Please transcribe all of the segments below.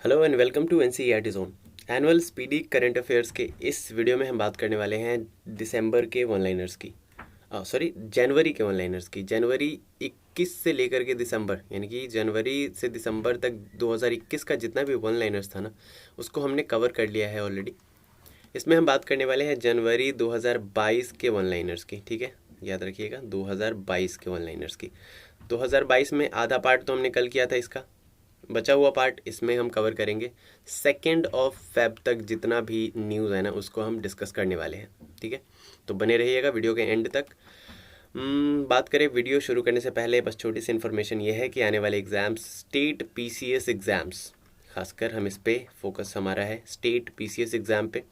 Hello and welcome to NCERT zone. Annual speedy current affairs के इस video में हम बात करने वाले हैं दिसंबर के वन लाइनर्स की जनवरी के वन लाइनर्स की। जनवरी 21 से लेकर के दिसंबर, यानी कि जनवरी से दिसंबर तक 2021 का जितना भी वन लाइनर्स था ना, उसको हमने कवर कर लिया है ऑलरेडी। इसमें हम बात करने वाले हैं जनवरी 2022 के वन लाइनर्स की। ठीक है, याद रखिएगा 2022 के वन लाइनर्स की। 2022 में आधा पार्ट तो हमने कल किया था, इसका बचा हुआ पार्ट इसमें हम कवर करेंगे। 2 फेब तक जितना भी न्यूज़ है ना, उसको हम डिस्कस करने वाले हैं। ठीक है, तो बने रहिएगा वीडियो के एंड तक। बात करें वीडियो शुरू करने से पहले बस छोटी सी इन्फॉर्मेशन ये है कि आने वाले एग्ज़ाम्स, स्टेट पीसीएस एग्ज़ाम्स, खासकर हम इस पे फोकस हमारा है स्टेट पीसीएस एग्ज़ाम पे।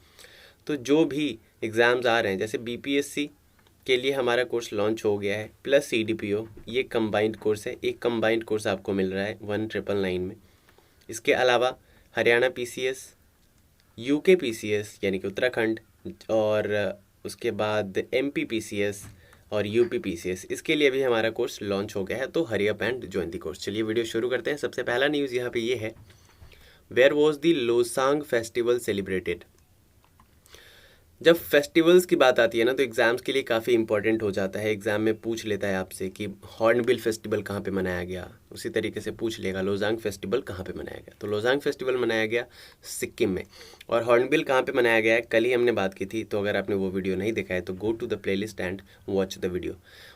तो जो भी एग्ज़ाम्स आ रहे हैं, जैसे बीपीएससी के लिए हमारा कोर्स लॉन्च हो गया है, प्लस सीडीपीओ, ये कंबाइंड कोर्स है। एक कंबाइंड कोर्स आपको मिल रहा है 1999 में। इसके अलावा हरियाणा पीसीएस, यूके पीसीएस यानी कि उत्तराखंड, और उसके बाद एमपी पीसीएस और यूपी पीसीएस, इसके लिए भी हमारा कोर्स लॉन्च हो गया है। तो hurry up and join the course. चलिए वीडियो शुरू करते हैं। सबसे पहला न्यूज़ यहाँ पे ये है, where was the Losoong festival celebrated. जब फेस्टिवल्स की बात आती है ना, तो एग्ज़ाम्स के लिए काफ़ी इंपॉर्टेंट हो जाता है। एग्ज़ाम में पूछ लेता है आपसे कि हॉर्नबिल फेस्टिवल कहाँ पे मनाया गया, उसी तरीके से पूछ लेगा लोसांग फेस्टिवल कहाँ पे मनाया गया। तो लोसांग फेस्टिवल मनाया गया सिक्किम में, और हॉर्नबिल कहाँ पे मनाया गया है कल ही हमने बात की थी। तो अगर आपने वो वीडियो नहीं देखा है तो go to the playlist and watch the video.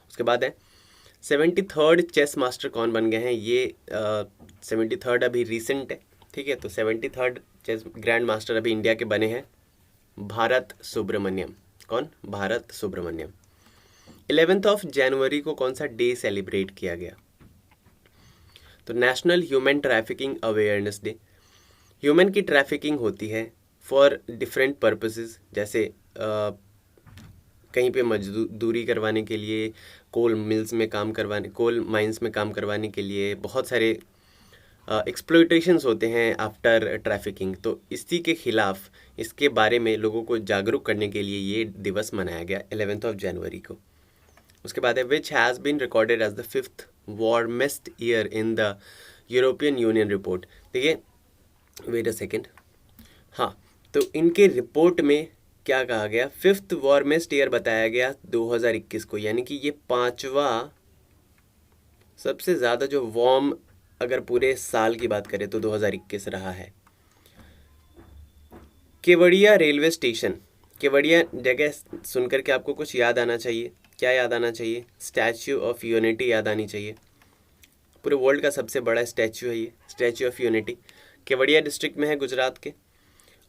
उसके बाद है 73rd चेस मास्टर कौन बन गए हैं। ये 73rd अभी रिसेंट है। ठीक है, तो 73rd चेस ग्रैंड मास्टर अभी इंडिया के बने हैं भारत सुब्रमण्यम। कौन? भारत सुब्रमण्यम। 11 जनवरी को कौन सा डे सेलिब्रेट किया गया? तो national human trafficking awareness day. Human की ट्रैफिकिंग होती है फॉर डिफरेंट पर्पसेस, जैसे कहीं पे मजदूरी करवाने के लिए, कोल मिल्स में काम करवाने, कोल माइंस में काम करवाने के लिए, बहुत सारे एक्सप्लॉयटेशंस होते हैं आफ्टर ट्रैफिकिंग। तो इसी के खिलाफ, इसके बारे में लोगों को जागरूक करने के लिए ये दिवस मनाया गया 11 जनवरी को। उसके बाद है, which has been recorded as the 5th warmest year in the European Union report. देखिए, वेट अ सेकेंड। हाँ, तो इनके रिपोर्ट में क्या कहा गया? 5th वार्मेस्ट ईयर बताया गया 2021 को, यानी कि ये 5वां सबसे ज़्यादा जो वार्म, अगर पूरे साल की बात करें तो 2021 रहा है। Kevadia railway station. केवड़िया जगह सुनकर के आपको कुछ याद आना चाहिए। क्या याद आना चाहिए? स्टैच्यू ऑफ यूनिटी याद आनी चाहिए। पूरे वर्ल्ड का सबसे बड़ा स्टैच्यू है ये, statue of unity. Kevadia district में है गुजरात के,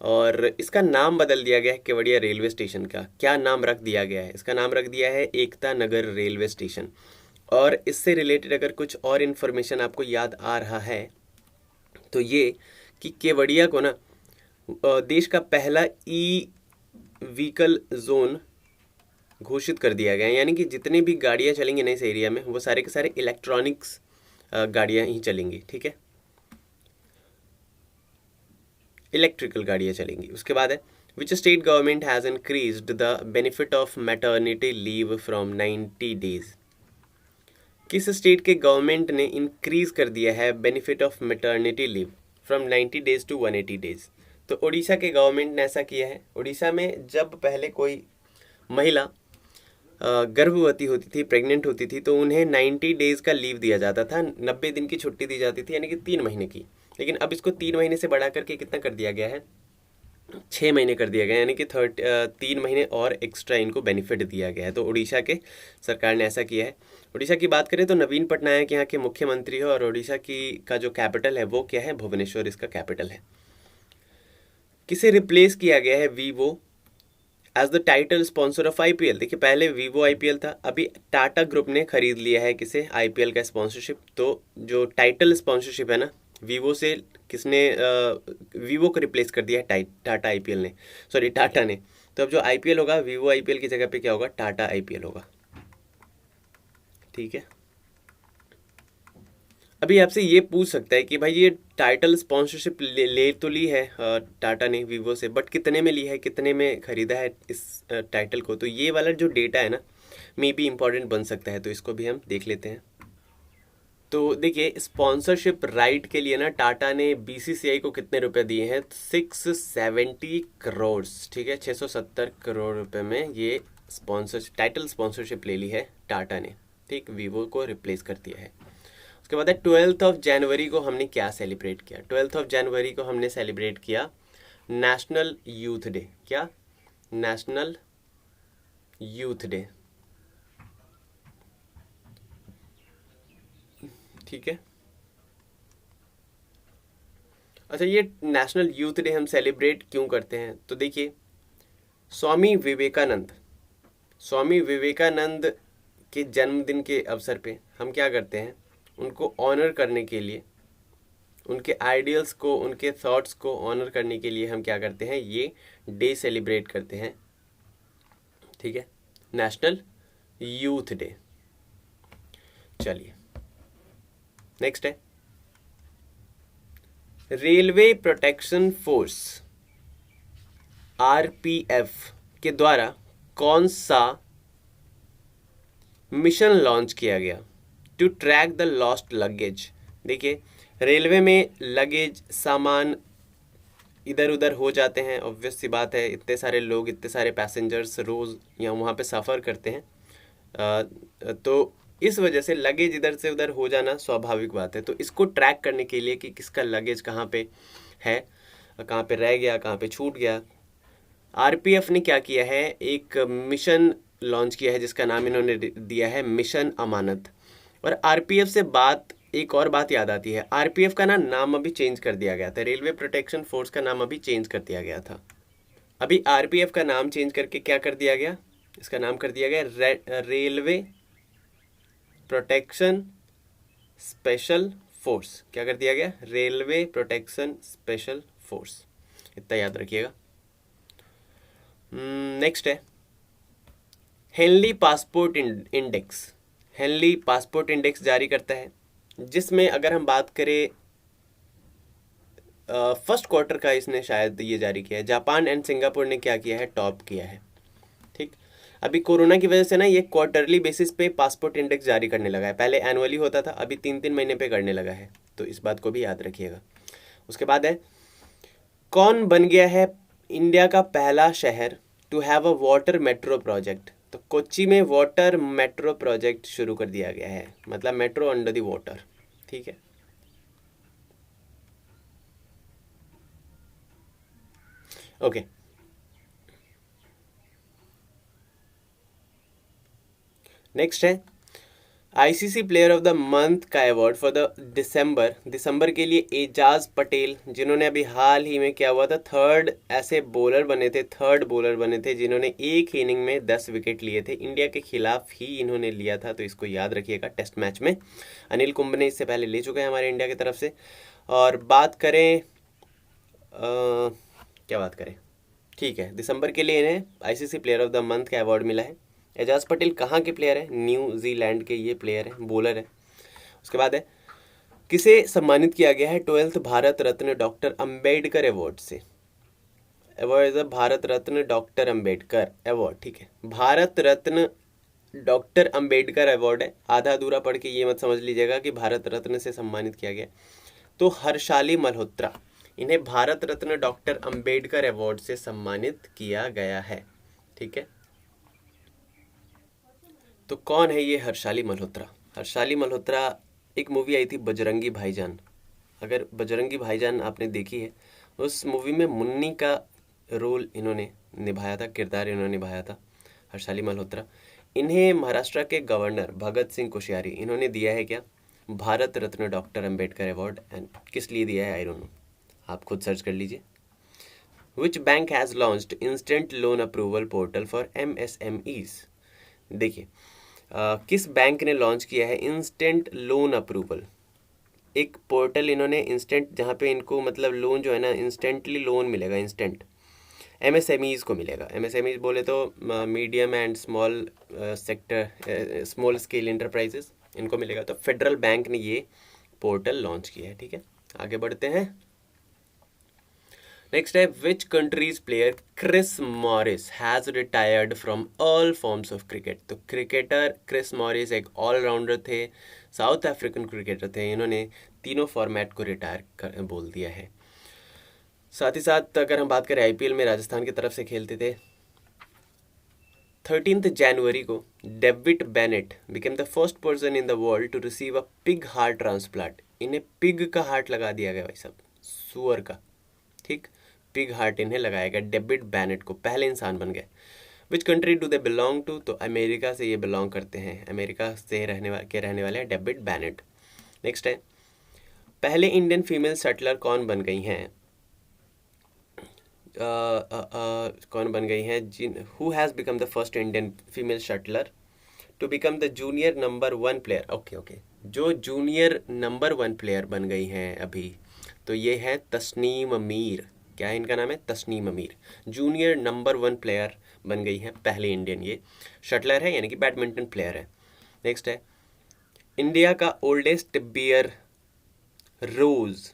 और इसका नाम बदल दिया गया है केवड़िया रेलवे स्टेशन का। क्या नाम रख दिया गया है? इसका नाम रख दिया है एकता नगर रेलवे स्टेशन। और इससे रिलेटेड अगर कुछ और इन्फॉर्मेशन आपको याद आ रहा है तो ये कि केवड़िया को ना देश का पहला ई व्हीकल जोन घोषित कर दिया गया है। यानी कि जितनी भी गाड़ियाँ चलेंगी ना इस एरिया में, वो सारे के सारे इलेक्ट्रॉनिक्स गाड़ियाँ ही चलेंगी। ठीक है, इलेक्ट्रिकल गाड़ियाँ चलेंगी। उसके बाद है, which state government has increased the benefit of maternity leave from 90 days. किस स्टेट के गवर्नमेंट ने इंक्रीज कर दिया है benefit of maternity leave from 90 days to 180 days? तो उड़ीसा के गवर्नमेंट ने ऐसा किया है। उड़ीसा में जब पहले कोई महिला गर्भवती होती थी, प्रेग्नेंट होती थी, तो उन्हें 90 डेज का लीव दिया जाता था, 90 दिन की छुट्टी दी जाती थी, यानी कि 3 महीने की। लेकिन अब इसको 3 महीने से बढ़ा करके कितना कर दिया गया है? 6 महीने कर दिया गया, यानी कि 3 महीने और एक्स्ट्रा इनको बेनिफिट दिया गया है। तो उड़ीसा के सरकार ने ऐसा किया है। उड़ीसा की बात करें तो नवीन पटनायक यहाँ के मुख्यमंत्री है, और उड़ीसा की का जो कैपिटल है वो क्या है? भुवनेश्वर इसका कैपिटल है। किसे रिप्लेस किया गया है Vivo as the title sponsor of IPL? देखिए, पहले वीवो आईपीएल था, अभी टाटा ग्रुप ने खरीद लिया है किसे? आईपीएल का स्पॉन्सरशिप। तो जो टाइटल स्पॉन्सरशिप है ना, वीवो से किसने वीवो को रिप्लेस कर दिया है? टाटा आईपीएल ने, सॉरी टाटा ने। तो अब जो आईपीएल होगा, वीवो आईपीएल की जगह पे क्या होगा? टाटा आईपीएल होगा। ठीक है, अभी आपसे ये पूछ सकता है कि भाई ये टाइटल स्पॉन्सरशिप ले तो ली है टाटा ने वीवो से, बट कितने में ली है, कितने में खरीदा है इस टाइटल को? तो ये वाला जो डेटा है ना, मे बी इम्पॉर्टेंट बन सकता है, तो इसको भी हम देख लेते हैं। तो देखिए स्पॉन्सरशिप राइट के लिए ना टाटा ने बीसीसीआई को कितने रुपए दिए हैं, 670 करोड़, ठीक है, 670 करोड़ रुपए में ये टाइटल स्पॉन्सरशिप ले ली है टाटा ने, ठीक, वीवो को रिप्लेस कर दिया है। उसके बाद है 12 जनवरी को हमने क्या सेलिब्रेट किया, 12 जनवरी को हमने सेलिब्रेट किया नेशनल यूथ डे। क्या? नेशनल यूथ डे, ठीक है। अच्छा, ये नेशनल यूथ डे हम सेलिब्रेट क्यों करते हैं? तो देखिए स्वामी विवेकानंद, स्वामी विवेकानंद के जन्मदिन के अवसर पे हम क्या करते हैं, उनको ऑनर करने के लिए, उनके आइडियल्स को, उनके थॉट्स को ऑनर करने के लिए हम क्या करते हैं, ये डे सेलिब्रेट करते हैं, ठीक है, नेशनल यूथ डे। चलिए नेक्स्ट है रेलवे प्रोटेक्शन फोर्स आरपीएफ के द्वारा कौन सा मिशन लॉन्च किया गया to track the lost luggage. देखिए रेलवे में लगेज, सामान इधर उधर हो जाते हैं, ऑब्वियस सी बात है, इतने सारे लोग, इतने सारे पैसेंजर्स रोज़ यहाँ वहाँ पे सफ़र करते हैं, तो इस वजह से लगेज इधर से उधर हो जाना स्वाभाविक बात है। तो इसको ट्रैक करने के लिए कि किसका लगेज कहाँ पे है, कहाँ पे रह गया, कहाँ पे छूट गया, आरपीएफ ने क्या किया है, एक मिशन लॉन्च किया है जिसका नाम इन्होंने दिया है मिशन अमानत। और आरपीएफ से एक और बात याद आती है, आरपीएफ का नाम अभी चेंज कर दिया गया था, रेलवे प्रोटेक्शन फोर्स का नाम अभी चेंज कर दिया गया था। अभी आरपीएफ का नाम चेंज करके क्या कर दिया गया, इसका नाम कर दिया गया रेलवे प्रोटेक्शन स्पेशल फोर्स। क्या कर दिया गया, रेलवे प्रोटेक्शन स्पेशल फोर्स, इतना याद रखिएगा। नेक्स्ट है Henley passport index. Henley passport index जारी करता है, जिसमें अगर हम बात करें फर्स्ट क्वार्टर का इसने शायद ये जारी किया है। जापान एंड सिंगापुर ने क्या किया है, टॉप किया है, ठीक। अभी कोरोना की वजह से ना ये क्वार्टरली बेसिस पे पासपोर्ट इंडेक्स जारी करने लगा है, पहले एनुअली होता था, अभी 3-3 महीने पे करने लगा है, तो इस बात को भी याद रखिएगा। उसके बाद है कौन बन गया है इंडिया का पहला शहर to have a water metro project. तो कोच्चि में वाटर मेट्रो प्रोजेक्ट शुरू कर दिया गया है, मतलब मेट्रो अंडर द वाटर, ठीक है। ओके नेक्स्ट है ICC player of the month का अवार्ड फॉर द दिसंबर के लिए एजाज पटेल, जिन्होंने अभी हाल ही में क्या हुआ था, थर्ड बॉलर बने थे जिन्होंने एक इनिंग में 10 विकेट लिए थे, इंडिया के खिलाफ ही इन्होंने लिया था, तो इसको याद रखिएगा टेस्ट मैच में। अनिल कुंबले ने इससे पहले ले चुके हैं हमारे इंडिया की तरफ से। और बात करें क्या बात करें, ठीक है, दिसंबर के लिए इन्हें ICC player of the month का अवार्ड मिला है। एजाज पटेल कहाँ के प्लेयर है, न्यूजीलैंड के ये प्लेयर है, बॉलर है। उसके बाद है किसे सम्मानित किया गया है 12th Bharat Ratna doctor Ambedkar award से। Award is Bharat Ratna doctor Ambedkar award, ठीक है, भारत रत्न डॉक्टर अंबेडकर अवार्ड है, आधा अधूरा पढ़ के ये मत समझ लीजिएगा कि भारत रत्न से सम्मानित किया गया। तो हर्षाली मल्होत्रा, इन्हें भारत रत्न डॉक्टर अंबेडकर अवार्ड से सम्मानित किया गया है, ठीक है। तो कौन है ये हर्षाली मल्होत्रा? हर्षाली मल्होत्रा, एक मूवी आई थी बजरंगी भाईजान, अगर बजरंगी भाईजान आपने देखी है, उस मूवी में मुन्नी का रोल इन्होंने निभाया था, किरदार इन्होंने निभाया था, हर्षाली मल्होत्रा। इन्हें महाराष्ट्र के गवर्नर भगत सिंह कोश्यारी इन्होंने दिया है क्या, Bharat Ratna doctor Ambedkar award. And किस लिए दिया है आई डोंट नो, आप खुद सर्च कर लीजिए। Which bank has launched instant loan approval portal for MSMEs। देखिए किस बैंक ने लॉन्च किया है इंस्टेंट लोन अप्रूवल, एक पोर्टल इन्होंने इंस्टेंट, जहाँ पे इनको मतलब लोन जो है ना इंस्टेंटली लोन मिलेगा, इंस्टेंट MSMEs को मिलेगा। MSMEs बोले तो medium and small sector, small scale enterprises, इनको मिलेगा। तो फेडरल बैंक ने ये पोर्टल लॉन्च किया है, ठीक है। आगे बढ़ते हैं, नेक्स्ट है which countries player Chris Morris has retired from all forms of cricket. तो क्रिकेटर क्रिस मॉरिस एक ऑलराउंडर थे, साउथ अफ्रीकन क्रिकेटर थे, इन्होंने तीनों फॉर्मेट को रिटायर बोल दिया है। साथ ही साथ अगर हम बात करें आईपीएल में राजस्थान की तरफ से खेलते थे। 13 जनवरी को David Bennett became the first person in the world to receive a pig heart transplant. इन्हें पिग का हार्ट लगा दिया गया भाई साहब, सुअर का, ठीक, पिग हार्ट इन्हें लगाया गया। डेविड बेनेट को पहले इंसान बन गए। Which country do they belong to? तो अमेरिका से ये बिलोंग करते हैं, अमेरिका से रहने वाले हैं डेविड बेनेट। नेक्स्ट है, पहले इंडियन फीमेल सेटलर कौन बन गई हैं? कौन बन गई हैं? जिन who has become the first Indian female shuttler to become the junior number 1 player. Okay, जो जूनियर नंबर 1 प्लेयर बन गई हैं अभी, तो ये है तस्नीम मीर। क्या है इनका नाम? है Tasnim Mir. Junior number 1 player बन गई हैं, पहले इंडियन ये शटलर है, यानी कि बैडमिंटन प्लेयर है। नेक्स्ट है, इंडिया का ओल्डेस्ट बियर रोज।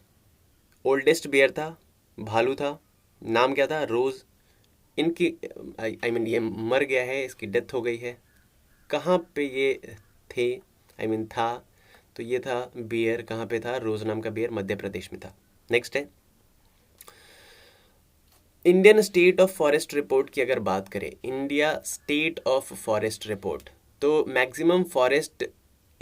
ओल्डेस्ट बियर था, भालू था, नाम क्या था? रोज। इनकी आई मीन ये मर गया है, इसकी डेथ हो गई है। कहाँ पे ये थे? आई मीन था, तो ये था बियर, कहाँ पे था? रोज नाम का बियर मध्य प्रदेश में था। नेक्स्ट है, Indian state of forest report की अगर बात करें, India state of forest report, तो मैक्सिमम फॉरेस्ट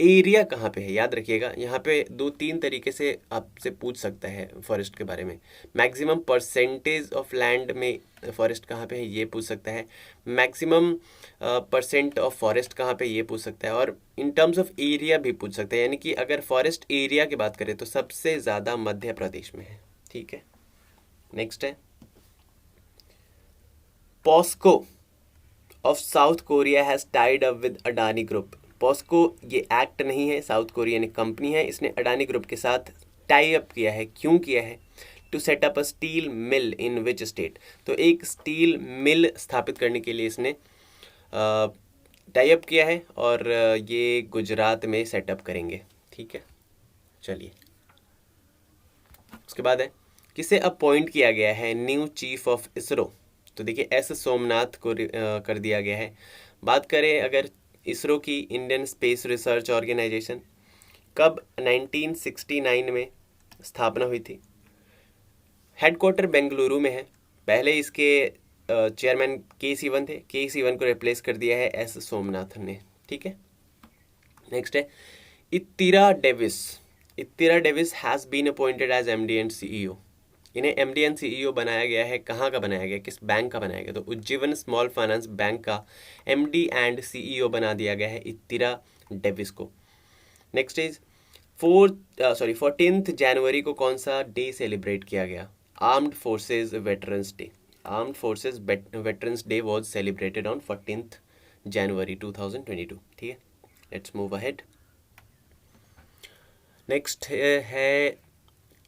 एरिया कहाँ पे है? याद रखिएगा, यहाँ पे 2-3 तरीके से आपसे पूछ सकता है फॉरेस्ट के बारे में। मैक्सिमम परसेंटेज ऑफ लैंड में फॉरेस्ट कहाँ पे है, ये पूछ सकता है। मैक्सिमम परसेंट ऑफ फॉरेस्ट कहाँ पे, ये पूछ सकता है। और इन टर्म्स ऑफ एरिया भी पूछ सकता है, यानी कि अगर फॉरेस्ट एरिया की बात करें तो सबसे ज़्यादा मध्य प्रदेश में है। ठीक है, नेक्स्ट है, POSCO of South Korea has tied up with Adani group. POSCO ये एक्ट नहीं है, साउथ कोरियन एक कंपनी है, इसने अडानी ग्रुप के साथ टाई अप किया है। क्यों किया है? To set up a steel mill in which state? तो एक स्टील मिल स्थापित करने के लिए इसने टाई अप किया है, और ये गुजरात में सेटअप करेंगे। ठीक है, चलिए उसके बाद है, किसे अपॉइंट किया गया है न्यू चीफ ऑफ इसरो? तो देखिए एस सोमनाथ को कर दिया गया है। बात करें अगर इसरो की, इंडियन स्पेस रिसर्च ऑर्गेनाइजेशन कब 1969 में स्थापना हुई थी। हेडक्वार्टर बेंगलुरु में है। पहले इसके चेयरमैन के थे, के को रिप्लेस कर दिया है एस सोमनाथन ने। ठीक है, नेक्स्ट है, Ittira Davis has been appointed as MD and CEO. इन्हें एमडी एंड सीईओ बनाया गया है। कहाँ का बनाया गया? किस बैंक का बनाया गया? तो उज्जीवन स्मॉल फाइनेंस बैंक का एमडी एंड सीईओ बना दिया गया है इत्तिरा डेविस को। नेक्स्ट इज 14 जनवरी को कौन सा डे सेलिब्रेट किया गया? Armed forces veterans day. Armed forces veterans day was celebrated on 14 जनवरी 2022। ठीक है, लेट्स मूव अहेड। नेक्स्ट है,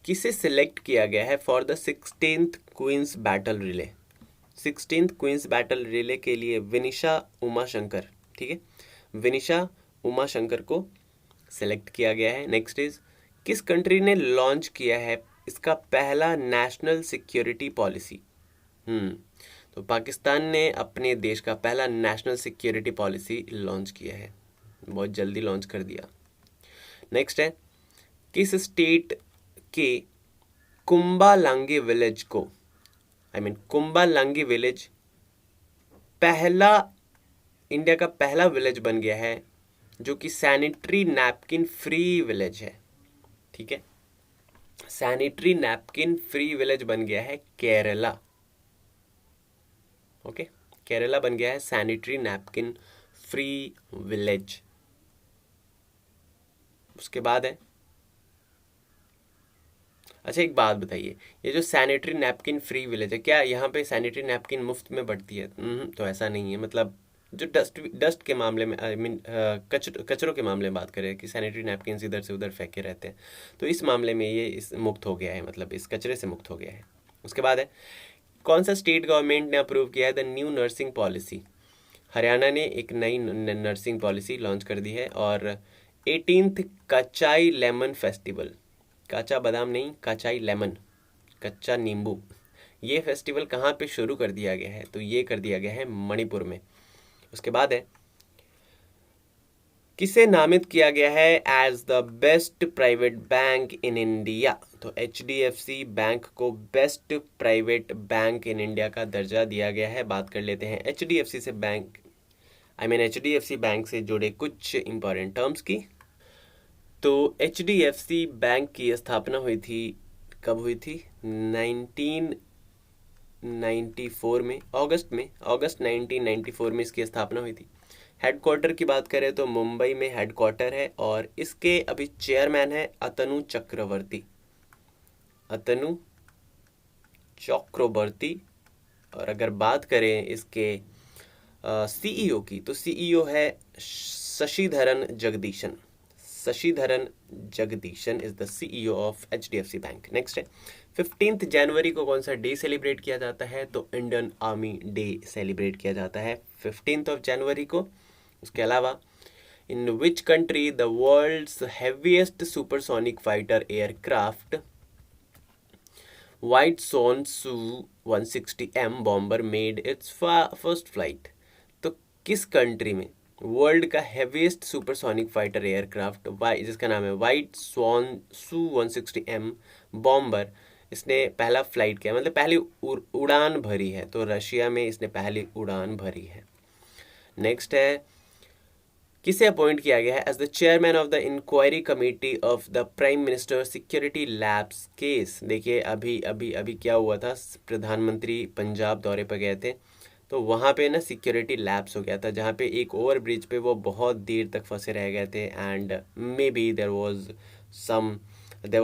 किसे सिलेक्ट किया गया है for the 16th Queen's baton relay? 16th Queen's baton relay के लिए विनिशा उमाशंकर, ठीक है, विनिशा उमाशंकर को सिलेक्ट किया गया है। नेक्स्ट इज, किस कंट्री ने लॉन्च किया है इसका पहला नेशनल सिक्योरिटी पॉलिसी? तो पाकिस्तान ने अपने देश का पहला नेशनल सिक्योरिटी पॉलिसी लॉन्च किया है, बहुत जल्दी लॉन्च कर दिया। नेक्स्ट है, किस स्टेट के कुंबालांगी विलेज को, कुंबालांगी विलेज पहला, इंडिया का पहला विलेज बन गया है जो कि सैनिटरी नैपकिन फ्री विलेज है। ठीक है, सैनिटरी नैपकिन फ्री विलेज बन गया है केरला। ओके, केरला बन गया है सैनिटरी नैपकिन फ्री विलेज। उसके बाद है, अच्छा एक बात बताइए, ये जो सैनिटरी नैपकिन फ्री विलेज है, क्या यहाँ पे सैनिटरी नैपकिन मुफ्त में बढ़ती है? तो ऐसा नहीं है। मतलब जो डस्ट के मामले में, आई मीन कचरों के मामले में बात करें कि सैनिटरी नैपकिन इधर से उधर फेंके रहते हैं, तो इस मामले में ये इस मुक्त हो गया है, मतलब इस कचरे से मुक्त हो गया है। उसके बाद है, कौन सा स्टेट गवर्नमेंट ने अप्रूव किया है the new nursing policy? Haryana ने एक नई नर्सिंग पॉलिसी लॉन्च कर दी है। और 18th कचाई लेमन फेस्टिवल, काचा बादाम नहीं, कचाई लेमन, कच्चा नींबू, ये फेस्टिवल कहाँ पे शुरू कर दिया गया है? तो ये कर दिया गया है मणिपुर में। उसके बाद है, किसे नामित किया गया है as the best private bank in India? तो HDFC बैंक को best private bank in India का दर्जा दिया गया है। बात कर लेते हैं HDFC से बैंक HDFC बैंक से जुड़े कुछ इंपॉर्टेंट टर्म्स की। तो HDFC बैंक की स्थापना हुई थी, कब हुई थी? 1994 में, अगस्त 1994 में इसकी स्थापना हुई थी। हेडक्वार्टर की बात करें तो मुंबई में हेडक्वार्टर है और इसके अभी चेयरमैन है अतनु चक्रवर्ती। और अगर बात करें इसके CEO की, तो CEO है Shashidharan Jagdishan is the CEO of HDFC bank. Next है 15 जनवरी को कौन सा डे सेलिब्रेट किया जाता है? तो इंडियन आर्मी डे सेलिब्रेट किया जाता है 15 जनवरी को। उसके अलावा in which country the world's heaviest supersonic fighter aircraft white swan Su-160M bomber made its first flight? तो किस कंट्री में वर्ल्ड का हेवीएस्ट सुपरसोनिक फाइटर एयरक्राफ्ट जिसका नाम है व्हाइट स्वॉन Su-160M बॉम्बर, इसने पहला फ्लाइट किया, मतलब पहली उड़ान भरी है? तो रशिया में इसने पहली उड़ान भरी है। नेक्स्ट है किसे अपॉइंट किया गया है as the chairman of the inquiry committee of the prime minister security lapse case? देखिए अभी अभी अभी क्या हुआ था, प्रधानमंत्री पंजाब दौरे पर गए थे, तो वहाँ पे ना सिक्योरिटी लैब्स हो गया था, जहाँ पे एक ओवर ब्रिज पे वो बहुत देर तक फंसे रह गए थे and maybe there was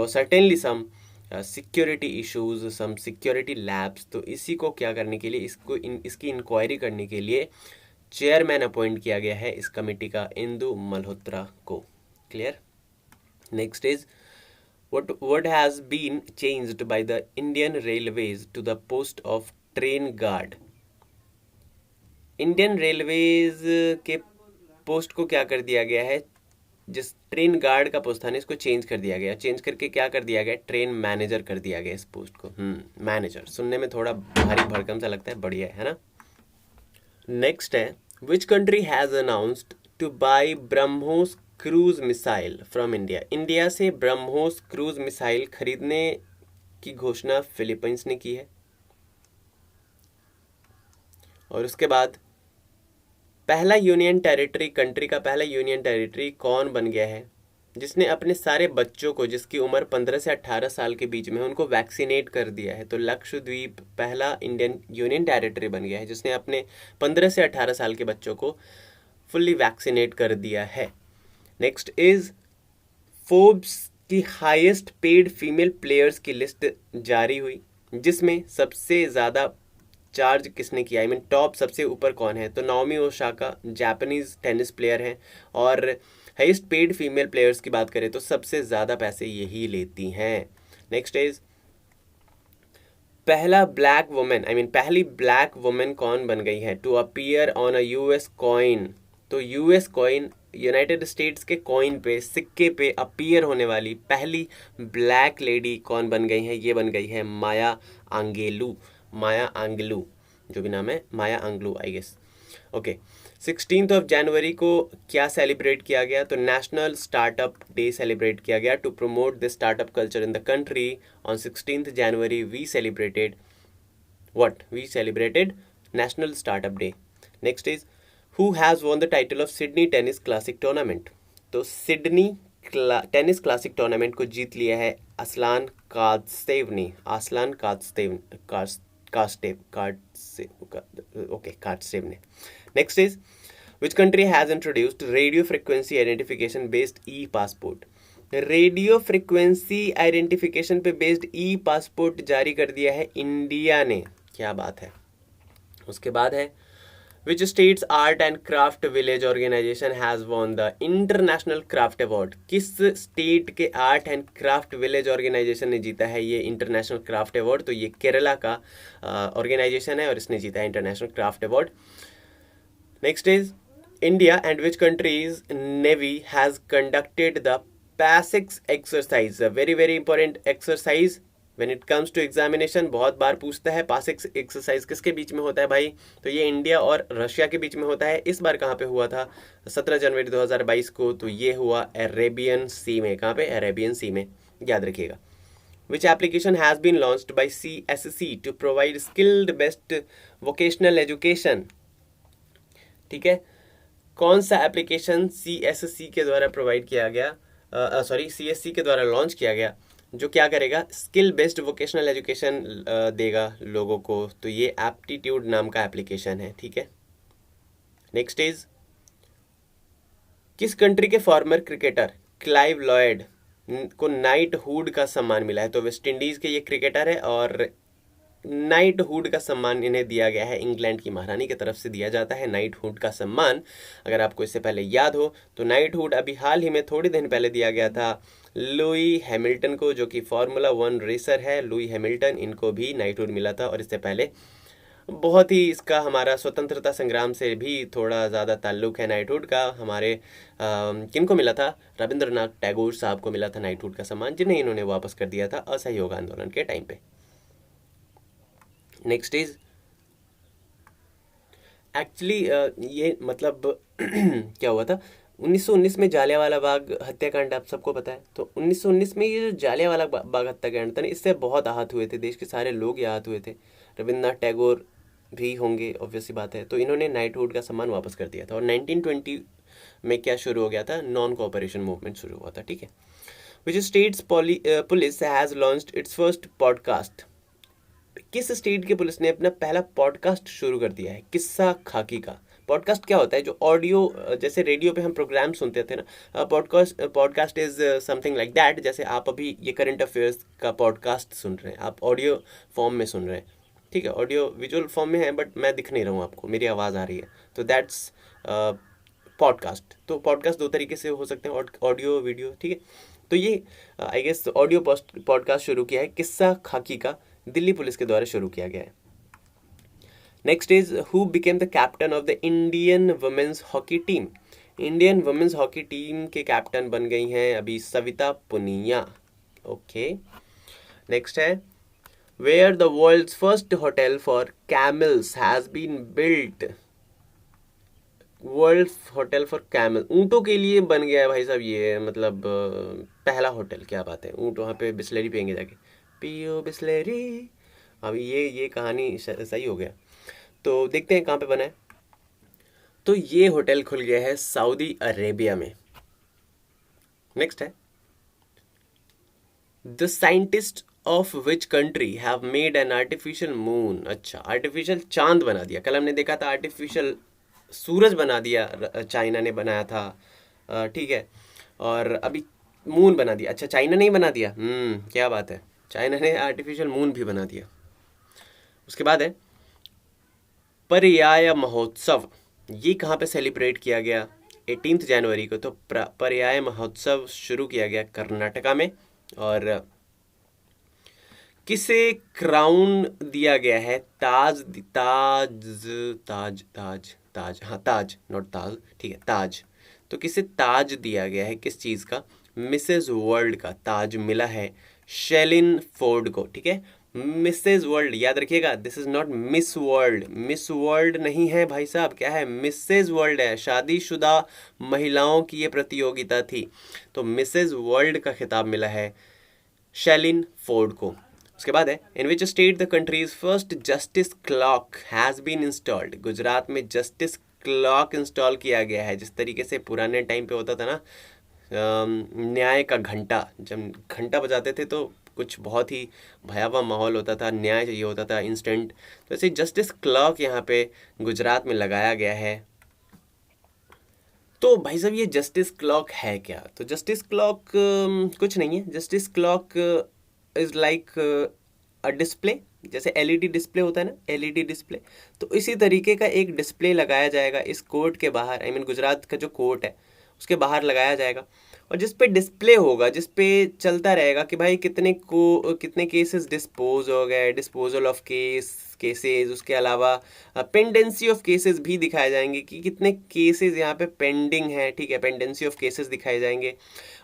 certainly some security issues, some security lapse. तो इसी को क्या करने के लिए, इसकी इंक्वायरी करने के लिए चेयरमैन अपॉइंट किया गया है इस कमेटी का, इंदु मल्होत्रा को। Clear? Next is what has been changed by the Indian Railways to the post of train guard? Indian railways के पोस्ट को क्या कर दिया गया है? जिस ट्रेन गार्ड का पोस्ट था ना, इसको चेंज कर दिया गया। चेंज करके क्या कर दिया गया? ट्रेन मैनेजर कर दिया गया इस पोस्ट को। मैनेजर सुनने में थोड़ा भारी भरकम सा लगता है, बढ़िया है ना। नेक्स्ट है which country has announced to buy BrahMos cruise missile from India? India से ब्रह्मोस क्रूज मिसाइल खरीदने की घोषणा फिलीपींस ने की है। और उसके बाद पहला यूनियन टेरिटरी, कंट्री का पहला यूनियन टेरिटरी कौन बन गया है जिसने अपने सारे बच्चों को जिसकी उम्र 15 से 18 साल के बीच में है उनको वैक्सीनेट कर दिया है? तो लक्षद्वीप पहला इंडियन यूनियन टेरिटरी बन गया है जिसने अपने 15 से 18 साल के बच्चों को फुल्ली वैक्सीनेट कर दिया है। नेक्स्ट इज फोर्ब्स की हाईएस्ट पेड फीमेल प्लेयर्स की लिस्ट जारी हुई, जिसमें सबसे ज़्यादा चार्ज किसने किया? आई मीन टॉप सबसे ऊपर कौन है? तो Naomi Osaka Japanese tennis player हैं और हाईएस्ट पेड फीमेल प्लेयर्स की बात करें तो सबसे ज़्यादा पैसे यही लेती हैं। नेक्स्ट इज पहला ब्लैक वुमेन, पहली ब्लैक वुमेन कौन बन गई है to appear on a US coin? तो US कॉइन, यूनाइटेड स्टेट्स के कॉइन पे, सिक्के पे अपीयर होने वाली पहली ब्लैक लेडी कौन बन गई है? ये बन गई है माया आंगेलू, जो भी नाम है, माया आंगलू आई गेस। ओके, 16 जनवरी को क्या सेलिब्रेट किया गया? तो नेशनल स्टार्टअप डे सेलिब्रेट किया गया to promote the startup culture in the country. On 16 January we celebrated national startup day. Next is who has won the title of Sydney tennis classic tournament? तो Sydney tennis classic tournament को जीत लिया है Aslan Karatsev ने। Next is which country has introduced radio frequency identification based e passport? Radio frequency identification पे based e passport जारी कर दिया है इंडिया ने। क्या बात है। उसके बाद है Which state's art and craft village organization has won the international craft award? किस स्टेट के art and craft village organisation ने जीता है ये इंटरनेशनल क्राफ्ट अवार्ड? तो ये केरला का ऑर्गेनाइजेशन है और इसने जीता है international craft award. Next is India and which countries navy has conducted the PASSEX exercise? Very very important exercise when it comes to examination बहुत बार पूछता है पास एक्सरसाइज किसके बीच में होता है भाई, तो ये इंडिया और रशिया के बीच में होता है। इस बार कहाँ पे हुआ था, 17 जनवरी 2022 को, तो ये हुआ अरेबियन सी में। कहाँ पे, अरेबियन सी में, याद रखिएगा। Which application has been launched by CSC to provide skilled based vocational education? ठीक है, कौन सा एप्लीकेशन CSC के द्वारा प्रोवाइड किया गया, सॉरी CSC के द्वारा लॉन्च किया गया, जो क्या करेगा, स्किल बेस्ड वोकेशनल एजुकेशन देगा लोगों को। तो ये एप्टीट्यूड नाम का एप्लीकेशन है। ठीक है, नेक्स्ट इज, किस कंट्री के फॉर्मर क्रिकेटर क्लाइव लॉयड को नाइटहुड का सम्मान मिला है? तो वेस्ट इंडीज के ये क्रिकेटर है और नाइटहुड का सम्मान इन्हें दिया गया है। इंग्लैंड की महारानी की तरफ से दिया जाता है नाइटहुड का सम्मान। अगर आपको इससे पहले याद हो तो नाइटहुड अभी हाल ही में थोड़ी दिन पहले दिया गया था लुई हैमिल्टन को, जो कि फार्मूला 1 रेसर है। लुई हैमिल्टन, इनको भी नाइटहुड मिला था। और इससे पहले बहुत ही इसका हमारा स्वतंत्रता संग्राम से भी थोड़ा ज़्यादा ताल्लुक है नाइटहुड का। हमारे किनको मिला था, रविंद्रनाथ टैगोर साहब को मिला था नाइटहुड का सम्मान, जिन्हें इन्होंने वापस कर दिया था असहयोग आंदोलन के टाइम पे। नेक्स्ट इज, एक्चुअली ये मतलब क्या हुआ था, 1919 में जालियांवाला बाग हत्याकांड आप सबको पता है। तो 1919 में ये जो जालियांवाला बाग हत्याकांड था ना, इससे बहुत आहत हुए थे, देश के सारे लोग आहत हुए थे। रविन्द्रनाथ टैगोर भी होंगे, ऑब्वियसली बात है। तो इन्होंने नाइटहुड का सम्मान वापस कर दिया था। और 1920 में क्या शुरू हो गया था, नॉन कोऑपरेशन मूवमेंट शुरू हुआ था। ठीक है, which states police has launched it's first podcast? किस स्टेट के पुलिस ने अपना पहला पॉडकास्ट शुरू कर दिया है, किस्सा खाकी का? पॉडकास्ट क्या होता है, जो ऑडियो, जैसे रेडियो पे हम प्रोग्राम सुनते थे ना, podcast is something like that. जैसे आप अभी ये करंट अफेयर्स का पॉडकास्ट सुन रहे हैं, आप ऑडियो फॉर्म में सुन रहे हैं। ठीक है, ऑडियो विजुअल फॉर्म में है बट मैं दिख नहीं रहा हूँ आपको, मेरी आवाज़ आ रही है, तो दैट्स पॉडकास्ट। तो पॉडकास्ट दो तरीके से हो सकते हैं, ऑडियो वीडियो। ठीक है, तो ये आई गेस ऑडियो पॉडकास्ट शुरू किया है किस्सा खाकी का, दिल्ली पुलिस के द्वारा शुरू किया गया है। Next is, who became the captain of the Indian women's hockey team? Indian women's hockey team के कैप्टन बन गई हैं अभी सविता पुनिया। ओके, नेक्स्ट है, where the world's first hotel for camels has been built? World hotel for camel, ऊँटों के लिए बन गया है भाई साहब ये, मतलब पहला होटल। क्या बात है, ऊँट वहाँ पे बिस्लरी पियेंगे जाके, पियो बिस्लरी। अभी ये कहानी सही हो गया। तो देखते हैं कहाँ पे बना है। तो ये होटल खुल गया है सऊदी अरेबिया में। नेक्स्ट है, the scientist of which country have made an artificial moon? अच्छा, आर्टिफिशियल चांद बना दिया। कल हमने देखा था आर्टिफिशियल सूरज बना दिया, चाइना ने बनाया था। ठीक है, और अभी मून बना दिया। अच्छा, चाइना नहीं बना दिया, क्या बात है, चाइना ने आर्टिफिशियल मून भी बना दिया। उसके बाद है पर्याय महोत्सव, ये कहाँ पे सेलिब्रेट किया गया? 18 जनवरी को। तो पर्याय महोत्सव शुरू किया गया कर्नाटका में। और किसे क्राउन दिया गया है? ताज हाँ, ताज, नॉट ताज, ठीक है, ताज। तो किसे ताज दिया गया है, किस चीज़ का? मिसेज वर्ल्ड का ताज मिला है शेलिन फोर्ड को। ठीक है, मिसेज वर्ल्ड याद रखिएगा, this is not miss world. Miss world नहीं है भाई साहब, क्या है, मिसेज वर्ल्ड है। शादीशुदा महिलाओं की ये प्रतियोगिता थी, तो मिसेज वर्ल्ड का खिताब मिला है शेलिन फोर्ड को। उसके बाद है, in which state the country's first justice clock has been installed? Gujarat में जस्टिस क्लॉक इंस्टॉल किया गया है। जिस तरीके से पुराने टाइम पे होता था ना, न्याय का घंटा, जब घंटा बजाते थे तो कुछ बहुत ही भयावह माहौल होता था, न्याय चाहिए होता था इंस्टेंट। तो ऐसे जस्टिस क्लॉक यहाँ पे गुजरात में लगाया गया है। तो भाई साहब ये जस्टिस क्लॉक है क्या? तो जस्टिस क्लॉक कुछ नहीं है। Justice clock is like a display, जैसे एलईडी डिस्प्ले होता है ना, एलईडी डिस्प्ले, तो इसी तरीके का एक डिस्प्ले लगाया जाएगा इस कोर्ट के बाहर। आई मीन गुजरात का जो कोर्ट है उसके बाहर लगाया जाएगा। और जिस पे डिस्प्ले होगा, जिस पे चलता रहेगा कि भाई कितने केसेस डिस्पोज हो गए, डिस्पोजल ऑफ केसेस, उसके अलावा पेंडेंसी ऑफ केसेस भी दिखाए जाएंगे कि कितने केसेस यहाँ पे पेंडिंग है, ठीक है, पेंडेंसी ऑफ केसेस दिखाए जाएंगे।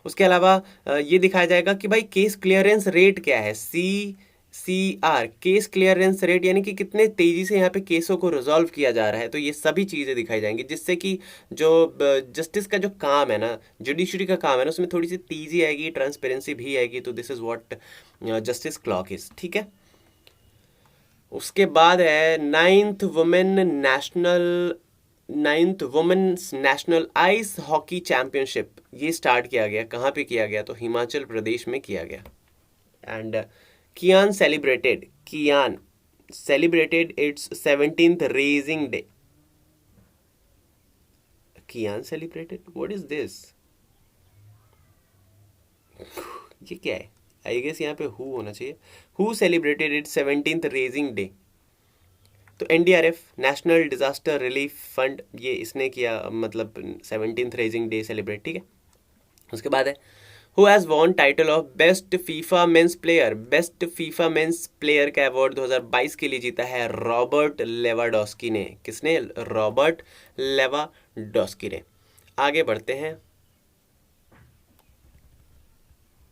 उसके अलावा ये दिखाया जाएगा कि भाई केस क्लियरेंस रेट क्या है, CCR, केस क्लियरेंस रेट, यानी कि कितने तेजी से यहाँ पे केसों को रिजॉल्व किया जा रहा है। तो ये सभी चीज़ें दिखाई जाएंगी जिससे कि जो जस्टिस का जो काम है ना, जुडिशरी का काम है ना, उसमें थोड़ी सी तेजी आएगी, ट्रांसपेरेंसी भी आएगी। तो this is what justice clock is, ठीक है। उसके बाद है ninth women's national ice hockey championship. ये स्टार्ट किया गया, कहाँ पे किया गया, तो हिमाचल प्रदेश में किया गया। And Kian celebrated its 17th raising day. Kian celebrated, what is this, ये क्या है? आई गेस यहाँ पे हु होना चाहिए, who celebrated its 17th raising day. तो NDRF, national disaster relief fund, ये इसने किया, मतलब 17th रेजिंग डे सेलिब्रेट, ठीक है। उसके बाद है who has von title of best FIFA men's player. Best FIFA men's player का अवार्ड 2022 के लिए जीता है रॉबर्ट लेवाडोस्की ने। किसने? रॉबर्ट लेवाडोस्की ने। आगे बढ़ते हैं,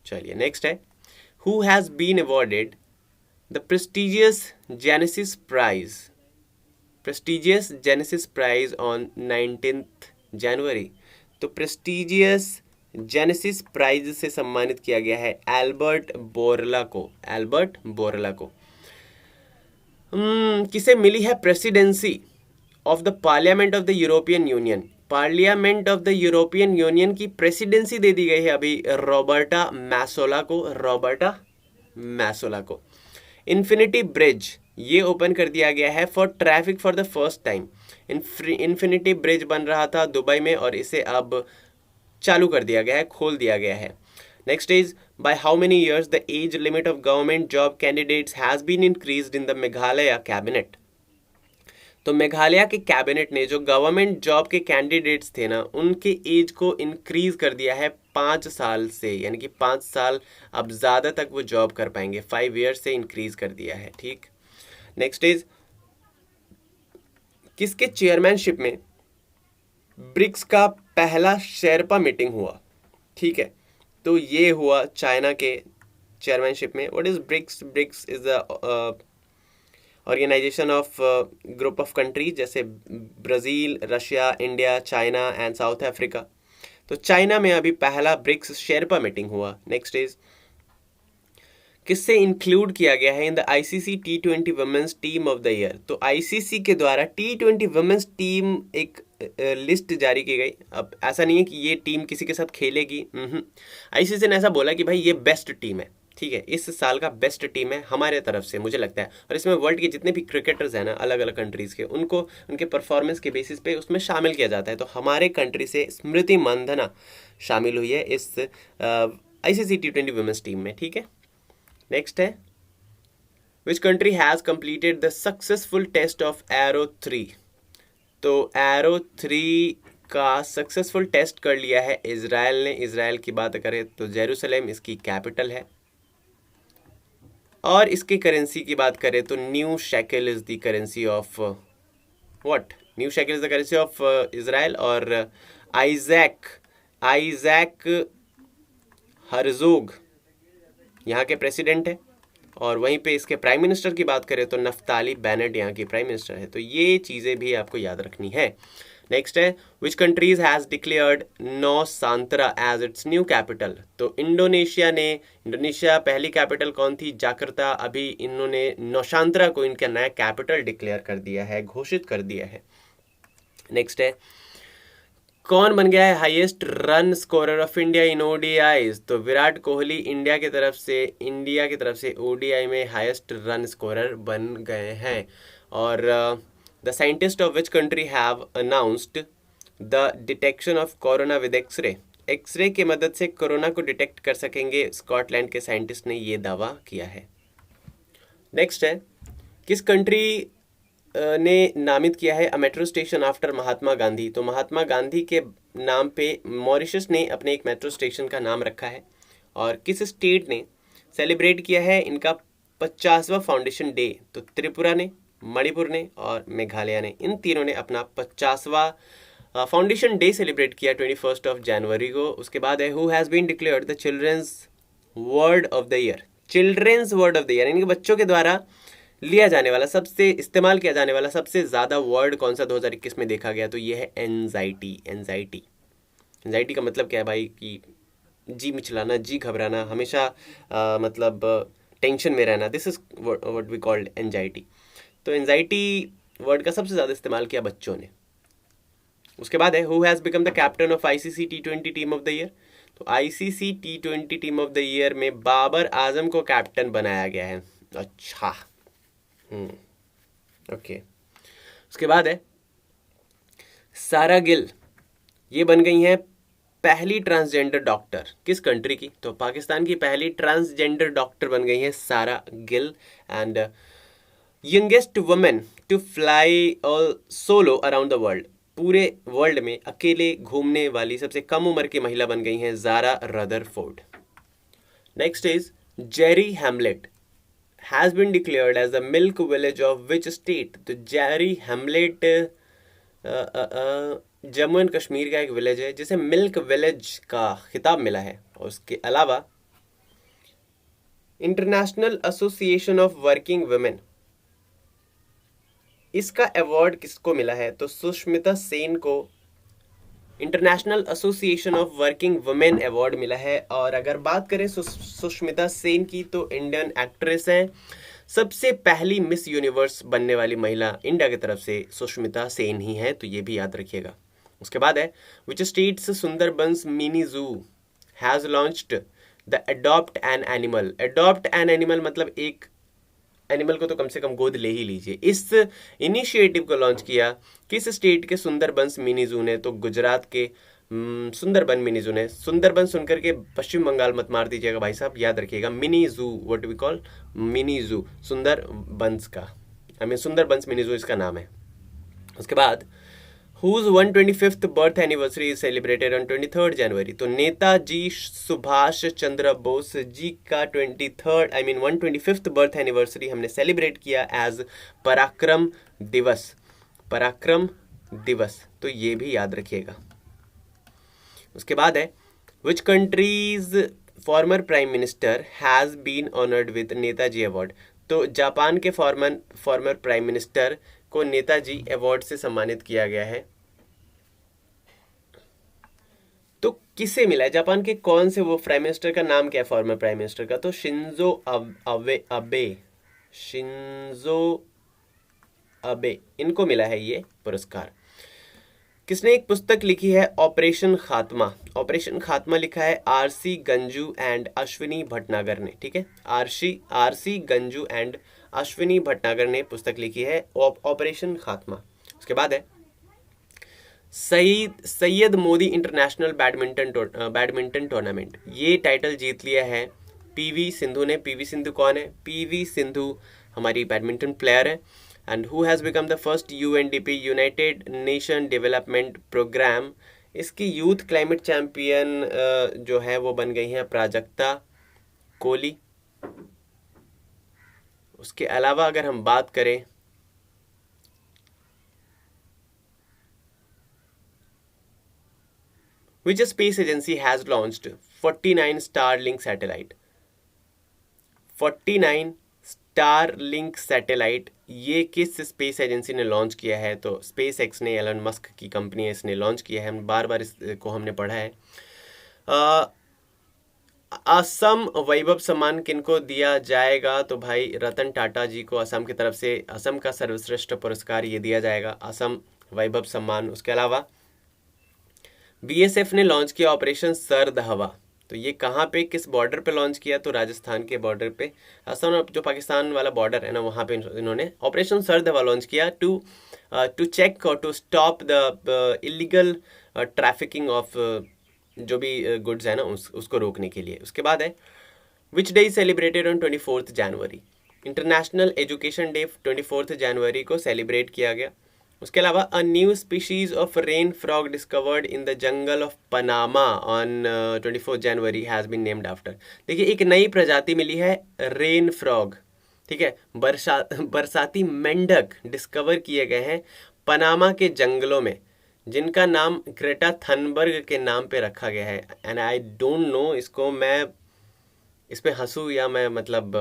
चलिए नेक्स्ट है who has been awarded the prestigious Genesis prize on 19th January. तो प्रेस्टिजियस जेनेसिस प्राइज से सम्मानित किया गया है एल्बर्ट बोरला को। किसे मिली है presidency of the parliament of the European union. Parliament of the European union की प्रेसिडेंसी दे दी गई है अभी रॉबर्टा मैसोला को। इन्फिनिटी ब्रिज ये ओपन कर दिया गया है for traffic for the first time. Infinity bridge बन रहा था दुबई में और इसे अब चालू कर दिया गया है, खोल दिया गया है। Next is by how many years the age limit of government job candidates has been increased in the Meghalaya cabinet. तो मेघालय के कैबिनेट ने जो गवर्नमेंट जॉब के कैंडिडेट्स थे ना, उनके एज को इंक्रीज कर दिया है 5 साल से, यानी कि 5 साल अब ज़्यादा तक वो जॉब कर पाएंगे, 5 ईयर्स से इंक्रीज कर दिया है, ठीक। नेक्स्ट इज किसके चेयरमैनशिप में ब्रिक्स का पहला शेरपा मीटिंग हुआ, ठीक है। तो ये हुआ चाइना के चेयरमैनशिप में। What is BRICS? BRICS is the organisation of group of countries जैसे Brazil, Russia, India, China and South Africa. तो चाइना में अभी पहला ब्रिक्स शेरपा मीटिंग हुआ। नेक्स्ट इज किससे इंक्लूड किया गया है in the ICC T20 women's team of the year. तो ICC के द्वारा T20 वुमेन्स टीम एक लिस्ट जारी की गई। अब ऐसा नहीं है कि ये टीम किसी के साथ खेलेगी, ICC ने ऐसा बोला कि भाई ये बेस्ट टीम है, ठीक है, इस साल का बेस्ट टीम है हमारे तरफ से, मुझे लगता है। और इसमें वर्ल्ड के जितने भी क्रिकेटर्स हैं ना, अलग अलग कंट्रीज़ के, उनको उनके परफॉर्मेंस के बेसिस पे उसमें शामिल किया जाता है। तो हमारे कंट्री से स्मृति मंधना शामिल हुई है इस ICC T20 वुमेन्स टीम में, ठीक है। नेक्स्ट है which country has completed the successful test of Arrow 3। तो एरो 3 का सक्सेसफुल टेस्ट कर लिया है इजराइल ने। इजराइल की बात करें तो जेरूसलम इसकी कैपिटल है। और इसकी करेंसी की बात करें तो new shekel is the currency of what? New shekel is the currency of Israel. और आइजैक हर्जोग यहाँ के प्रेसिडेंट है। और वहीं पे इसके प्राइम मिनिस्टर की बात करें तो नफ्ताली बेनेट यहाँ की प्राइम मिनिस्टर है। तो ये चीज़ें भी आपको याद रखनी है। नेक्स्ट है which countries has declared Nusantara as its new capital. तो इंडोनेशिया पहली कैपिटल कौन थी? जाकर्ता। अभी इन्होंने नौशांतरा को इनका नया कैपिटल डिक्लेयर कर दिया है, घोषित कर दिया है। नेक्स्ट है कौन बन गया है highest run scorer of India in ODIs। तो विराट कोहली इंडिया की तरफ से ODI में हाईएस्ट रन स्कोरर बन गए हैं। और the scientist of which country have announced the detection of corona with X ray की मदद से कोरोना को डिटेक्ट कर सकेंगे, स्कॉटलैंड के साइंटिस्ट ने ये दावा किया है। नेक्स्ट है किस कंट्री ने नामित किया है अ metro station after Mahatma Gandhi. तो महात्मा गांधी के नाम पे मॉरिशस ने अपने एक मेट्रो स्टेशन का नाम रखा है। और किस स्टेट ने सेलिब्रेट किया है इनका 50वां फाउंडेशन डे? तो त्रिपुरा ने, मणिपुर ने और मेघालय ने, इन तीनों ने अपना 50वां फाउंडेशन डे सेलिब्रेट किया 21 जनवरी को। उसके बाद है who has been declared the children's word of the year. Children's word of the year यानी कि बच्चों के द्वारा लिया जाने वाला, सबसे इस्तेमाल किया जाने वाला सबसे ज़्यादा वर्ड कौन सा 2021 में देखा गया? तो ये है एंजाइटी। एंजाइटी, एंजाइटी का मतलब क्या है भाई? कि जी मिचलाना, जी घबराना, हमेशा मतलब टेंशन में रहना। This is what we called anxiety. तो एंजाइटी वर्ड का सबसे ज़्यादा इस्तेमाल किया बच्चों ने। उसके बाद है who has become the captain of ICC T20 team of the year. तो ICC T20 team of the year में बाबर आजम को कैप्टन बनाया गया है। अच्छा, ओके। उसके बाद है सारा गिल, ये बन गई हैं पहली ट्रांसजेंडर डॉक्टर। किस कंट्री की? तो पाकिस्तान की पहली ट्रांसजेंडर डॉक्टर बन गई हैं Sara Gill. And youngest women to fly solo around the world, पूरे वर्ल्ड में अकेले घूमने वाली सबसे कम उम्र की महिला बन गई हैं Zara Rutherford. Next is Jerri hamlet has been declared as the milk village of which state? तो जेरी हैमलेट जम्मू एंड कश्मीर का एक विलेज है जिसे मिल्क विलेज का खिताब मिला है। और उसके अलावा international association of working women, इसका अवार्ड किसको मिला है? तो सुष्मिता सेन को international association of working women award मिला है। और अगर बात करें सुष्मिता सेन की, तो इंडियन एक्ट्रेस हैं। सबसे पहली मिस यूनिवर्स बनने वाली महिला इंडिया की तरफ से सुष्मिता सेन ही है, तो ये भी याद रखिएगा। उसके बाद है विच स्टेट्स सुंदरबंस मिनी जू has launched the adopt an animal. Adopt an animal मतलब एक एनिमल को तो कम से कम गोद ले ही लीजिए। इस इनिशिएटिव को लॉन्च किया किस स्टेट के सुंदरबंस मिनी जू ने? तो गुजरात के सुंदरबन मिनी जू ने। सुंदरबन सुनकर के पश्चिम बंगाल मत मार दीजिएगा भाई साहब, याद रखिएगा मिनी जू, व्हाट वी कॉल मिनी जू, सुंदरबंस का, आई मीन सुंदरबंस मिनी जू इसका नाम है। उसके बाद whose 125th birth anniversary is celebrated on 23rd जनवरी? तो नेताजी सुभाष चंद्र बोस जी का 125th बर्थ एनिवर्सरी हमने सेलिब्रेट किया एज पराक्रम दिवस। पराक्रम दिवस, तो ये भी याद रखिएगा। उसके बाद है which countries former prime minister has been honoured with Netaji award? तो जापान के फॉर्मर प्राइम मिनिस्टर को नेताजी अवार्ड से सम्मानित किया गया है। तो किसे मिला है? जापान के कौन से वो प्राइम मिनिस्टर का नाम क्या है फॉर्मर प्राइम मिनिस्टर का? तो शिंजो अबे, शिंजो अबे, इनको मिला है ये पुरस्कार। किसने एक पुस्तक लिखी है ऑपरेशन खात्मा? ऑपरेशन खात्मा लिखा है आरसी गंजू एंड अश्विनी भटनागर ने। ठीक है, आरसी गंजू एंड अश्विनी भटनागर ने पुस्तक लिखी है ऑपरेशन खात्मा। उसके बाद है Syed Modi international badminton tournament, ये टाइटल जीत लिया है पीवी सिंधु ने। पीवी सिंधु कौन है? पीवी सिंधु हमारी बैडमिंटन प्लेयर है। And who has become the first UNDP United Nation development programme, इसकी यूथ क्लाइमेट चैंपियन जो है वो बन गई हैं प्राजक्ता कोहली। उसके अलावा अगर हम बात करें which space agency has launched 49 Starlink satellite? 49 Starlink satellite ये किस स्पेस एजेंसी ने लॉन्च किया है? तो स्पेस एक्स ने, एलन मस्क की कंपनी है, इसने लॉन्च किया है। हम बार बार इसको हमने पढ़ा है। असम वैभव सम्मान किनको दिया जाएगा? तो भाई रतन टाटा जी को असम की तरफ से असम का सर्वश्रेष्ठ पुरस्कार ये दिया जाएगा, असम वैभव सम्मान। उसके अलावा बीएसएफ ने लॉन्च किया ऑपरेशन सर्द हवा, तो ये कहाँ पे, किस बॉर्डर पे लॉन्च किया? तो राजस्थान के बॉर्डर पे, असम जो पाकिस्तान वाला बॉर्डर है ना, वहाँ पे इन्होंने ऑपरेशन सर्द हवा लॉन्च किया टू चेक और to stop the illegal trafficking of जो भी गुड्स है ना उसको रोकने के लिए। उसके बाद है which day is celebrated on 24th January? International education day 24 जनवरी को सेलिब्रेट किया गया। उसके अलावा a new species of rain frog discovered in the jungle of Panama on 24 January has been named after. देखिए एक नई प्रजाति मिली है रेन फ्रॉग, ठीक है, बरसाती मेंढक डिस्कवर किए गए हैं पनामा के जंगलों में, जिनका नाम ग्रेटा थनबर्ग के नाम पे रखा गया है। एंड आई डोंट नो इसको मैं इस पे हंसूँ या मैं मतलब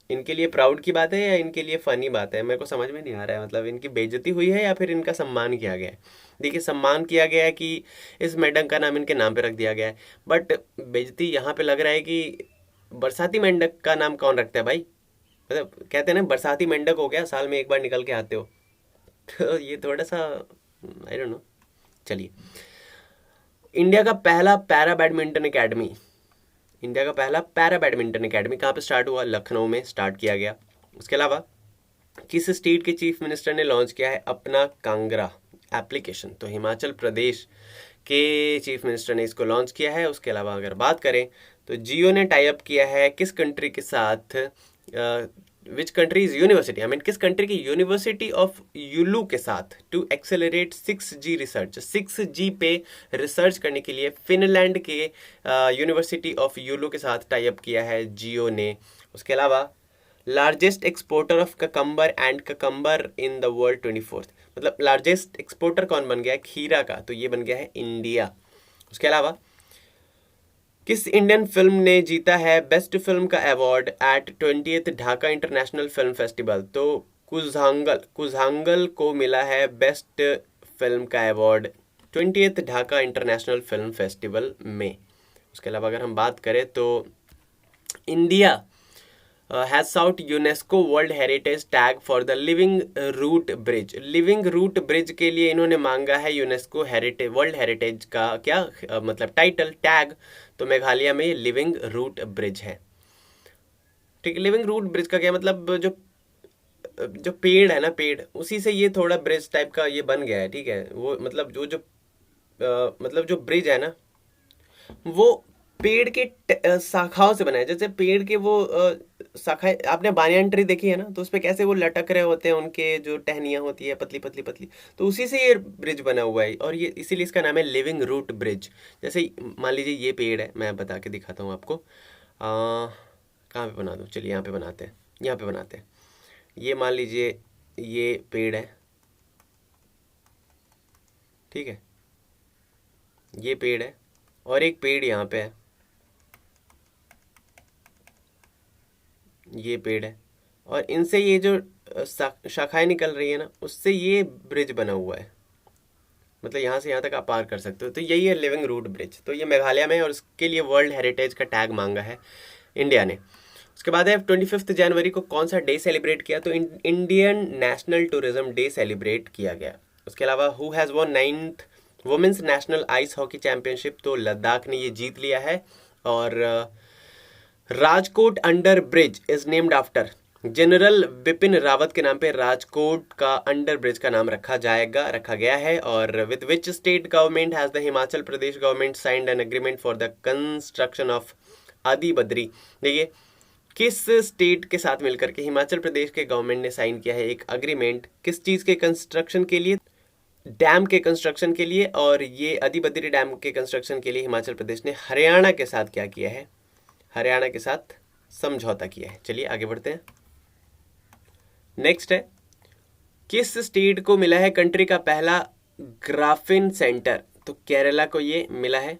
इनके लिए प्राउड की बात है या इनके लिए फनी बात है, मेरे को समझ में नहीं आ रहा है। मतलब इनकी बेइज्जती हुई है या फिर इनका सम्मान किया गया है। देखिए सम्मान किया गया है कि इस मेंढक का नाम इनके नाम पे रख दिया गया है, बट बेइज्जती यहाँ पे लग रहा है कि बरसाती मेंढक का नाम कौन रखता है भाई। मतलब कहते हैं ना बरसाती मेंढक हो गया, साल में एक बार निकल के आते हो, तो ये थोड़ा सा आई डोंट नो। चलिए, इंडिया का पहला पैरा बैडमिंटन एकेडमी, इंडिया का पहला पैरा बैडमिंटन एकेडमी कहाँ पे स्टार्ट हुआ? लखनऊ में स्टार्ट किया गया। उसके अलावा किस स्टेट के चीफ मिनिस्टर ने लॉन्च किया है अपना कांगड़ा एप्लीकेशन? तो हिमाचल प्रदेश के चीफ मिनिस्टर ने इसको लॉन्च किया है। उसके अलावा अगर बात करें तो जियो ने टाई अप किया है किस कंट्री के साथ, which country is university, I mean किस कंट्री की यूनिवर्सिटी ऑफ यूलू के साथ to accelerate 6G research. 6G पे रिसर्च करने के लिए फिनलैंड के यूनिवर्सिटी ऑफ यूलू के साथ टाई अप किया है जियो ने। उसके अलावा largest exporter of cucumber and cucumber in the world 24th, मतलब लार्जेस्ट एक्सपोर्टर कौन बन गया है खीरा का? तो ये बन गया है इंडिया। उसके अलावा किस इंडियन फिल्म ने जीता है बेस्ट फिल्म का award at 20th Dhaka international film festival? तो कुझांगल को मिला है बेस्ट फिल्म का award 20th Dhaka international film festival में। उसके अलावा अगर हम बात करें तो India has sought UNESCO world heritage tag for the living root bridge. Living root bridge के लिए इन्होंने मांगा है यूनेस्को हेरिटेज वर्ल्ड हेरिटेज का क्या मतलब टाइटल टैग? तो मेघालय में लिविंग रूट ब्रिज है। ठीक है, लिविंग रूट ब्रिज का क्या मतलब? जो पेड़ है ना, पेड़, उसी से ये थोड़ा ब्रिज टाइप का ये बन गया है। ठीक है, वो मतलब मतलब जो ब्रिज है ना वो पेड़ के शाखाओं से बना है। जैसे पेड़ के वो शाखाएं, आपने बानियान ट्री देखी है ना, तो उस पे कैसे वो लटक रहे होते हैं, उनके जो टहनियाँ होती है पतली पतली पतली, तो उसी से ये ब्रिज बना हुआ है और ये इसीलिए इसका नाम है लिविंग रूट ब्रिज। जैसे मान लीजिए ये पेड़ है, मैं बता के दिखाता हूँ आपको। कहाँ पे बना दूँ? चलिए यहाँ पे बनाते हैं, यहाँ पे बनाते हैं। ये मान लीजिए ये पेड़ है, ठीक है, ये पेड़ है और एक पेड़ यहाँ पे है, ये पेड़ है, और इनसे ये जो शाखाएं निकल रही है ना, उससे ये ब्रिज बना हुआ है। मतलब यहाँ से यहाँ तक आप पार कर सकते हो। तो यही है लिविंग रूट ब्रिज। तो ये मेघालय में है और उसके लिए वर्ल्ड हेरिटेज का टैग मांगा है इंडिया ने। उसके बाद है 25 जनवरी को कौन सा डे सेलिब्रेट किया? तो Indian national tourism day celebrate किया गया। उसके अलावा who has won 9th women's national ice hockey championship? तो लद्दाख ने ये जीत लिया है। और Rajkot under bridge is named after general Bipin Rawat के नाम पे राजकोट का अंडर ब्रिज का नाम रखा गया है। और with which state government has the Himachal Pradesh government signed an agreement for the construction of आदि बद्री? देखिए किस स्टेट के साथ मिलकर के हिमाचल प्रदेश के गवर्नमेंट ने साइन किया है एक अग्रीमेंट, किस चीज़ के कंस्ट्रक्शन के लिए? डैम के कंस्ट्रक्शन के लिए। और ये आदिबद्री डैम के कंस्ट्रक्शन के लिए हिमाचल प्रदेश ने हरियाणा के साथ क्या किया है? हरियाणा के साथ समझौता किया है। चलिए आगे बढ़ते हैं। नेक्स्ट है किस स्टेट को मिला है कंट्री का पहला ग्राफिन सेंटर? तो केरला को ये मिला है।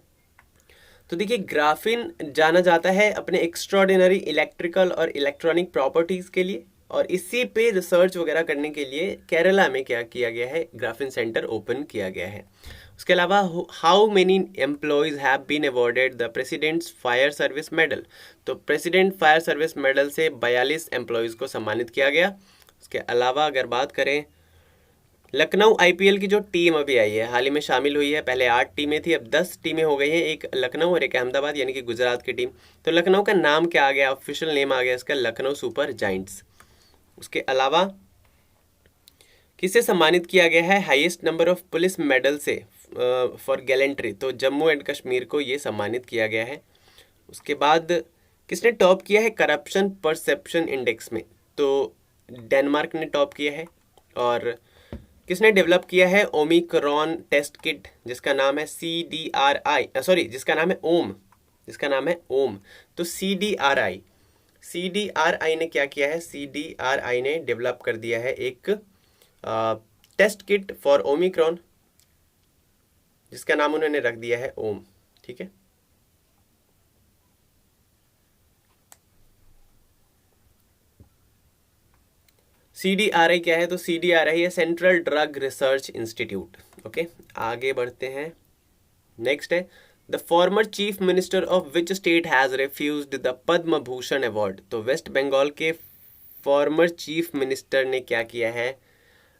तो देखिए ग्राफिन जाना जाता है अपने एक्स्ट्राऑर्डिनरी इलेक्ट्रिकल और इलेक्ट्रॉनिक प्रॉपर्टीज़ के लिए, और इसी पे रिसर्च वगैरह करने के लिए केरला में क्या किया गया है? ग्राफिन सेंटर ओपन किया गया है। उसके अलावा how many employees have been awarded the president's fire service medal? तो प्रेसिडेंट फायर सर्विस मेडल से 42 एम्प्लॉयज़ को सम्मानित किया गया। उसके अलावा अगर बात करें लखनऊ IPL की जो टीम अभी आई है, हाल ही में शामिल हुई है, पहले 8 टीमें थी, अब 10 टीमें हो गई हैं, एक लखनऊ और एक अहमदाबाद यानी कि गुजरात की टीम। तो लखनऊ का नाम क्या आ गया? ऑफिशियल नेम आ गया इसका लखनऊ सुपर जायंट्स। उसके अलावा किसे सम्मानित किया गया है highest number of police medal से फॉर गैलेंट्री? तो जम्मू एंड कश्मीर को ये सम्मानित किया गया है। उसके बाद किसने टॉप किया है करप्शन परसेप्शन इंडेक्स में? तो डेनमार्क ने टॉप किया है। और किसने डेवलप किया है ओमिक्रॉन टेस्ट किट, जिसका नाम है CDRI, सॉरी जिसका नाम है ओम, जिसका नाम है ओम। तो CDRI ने क्या किया है? CDRI ने डेवलप कर दिया है एक टेस्ट किट फॉर ओमिक्रॉन, जिसका नाम उन्होंने रख दिया है ओम। ठीक है, CDRI क्या है? तो CDRI है central drug research institute. Okay, आगे बढ़ते हैं। नेक्स्ट है the former chief minister of which state has refused the Padma Bhushan award? तो वेस्ट बंगाल के फॉर्मर चीफ मिनिस्टर ने क्या किया है?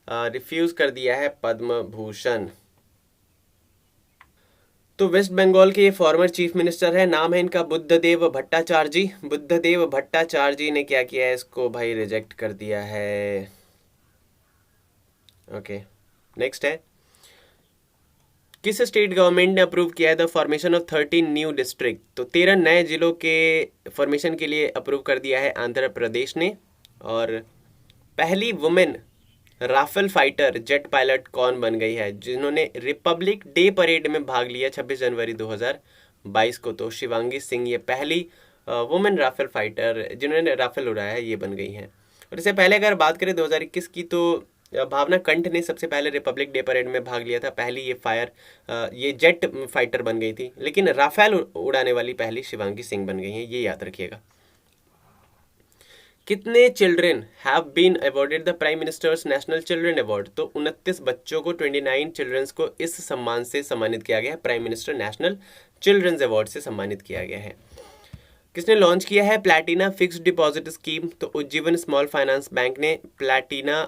रिफ्यूज कर दिया है पद्म भूषण। तो वेस्ट बंगाल के ये फॉर्मर चीफ मिनिस्टर है, नाम है इनका बुद्धदेव भट्टाचार्य जी। बुद्धदेव भट्टाचार्य जी ने क्या किया है? इसको भाई रिजेक्ट कर दिया है। ओके, नेक्स्ट है किस स्टेट गवर्नमेंट ने अप्रूव किया है the formation of 13 new district? तो 13 नए जिलों के फॉर्मेशन के लिए अप्रूव कर दिया है आंध्र प्रदेश ने। और पहली women Rafale fighter jet pilot कौन बन गई है जिन्होंने रिपब्लिक डे परेड में भाग लिया 26 जनवरी 2022 को? तो शिवांगी सिंह ये पहली वुमेन राफेल फाइटर जिन्होंने राफेल उड़ाया है, ये बन गई हैं। और इससे पहले अगर बात करें 2021 की, तो भावना कंठ ने सबसे पहले रिपब्लिक डे परेड में भाग लिया था। पहली ये जेट फाइटर बन गई थी, लेकिन राफेल उड़ाने वाली पहली शिवांगी सिंह बन गई हैं, ये याद रखिएगा। कितने children have been awarded the prime minister's national children award? तो 29 बच्चों को, 29 चिल्ड्रंस को इस सम्मान से सम्मानित किया गया है, prime minister national children's award से सम्मानित किया गया है। किसने लॉन्च किया है प्लैटिना फिक्स्ड डिपॉजिट स्कीम? तो उज्जीवन स्मॉल फाइनेंस बैंक ने प्लैटिना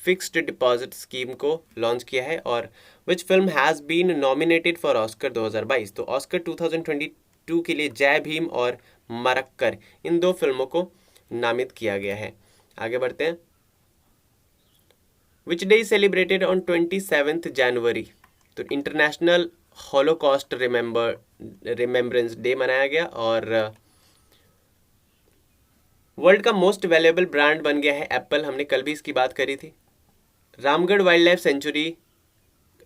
फिक्स्ड डिपॉजिट स्कीम को लॉन्च किया है। और which film has been nominated for Oscar 2022? तो ऑस्कर 2022 के लिए जय भीम और मरक्कर, इन दो फिल्मों को नामित किया गया है। आगे बढ़ते हैं। विच डे इज सेलिब्रेटेड ऑन 27 जनवरी? तो इंटरनेशनल हॉलोकॉस्ट रिमेम्बरेंस डे मनाया गया। और वर्ल्ड का मोस्ट वैल्यूएबल ब्रांड बन गया है एप्पल, हमने कल भी इसकी बात करी थी। Ramgarh wild life sanctuary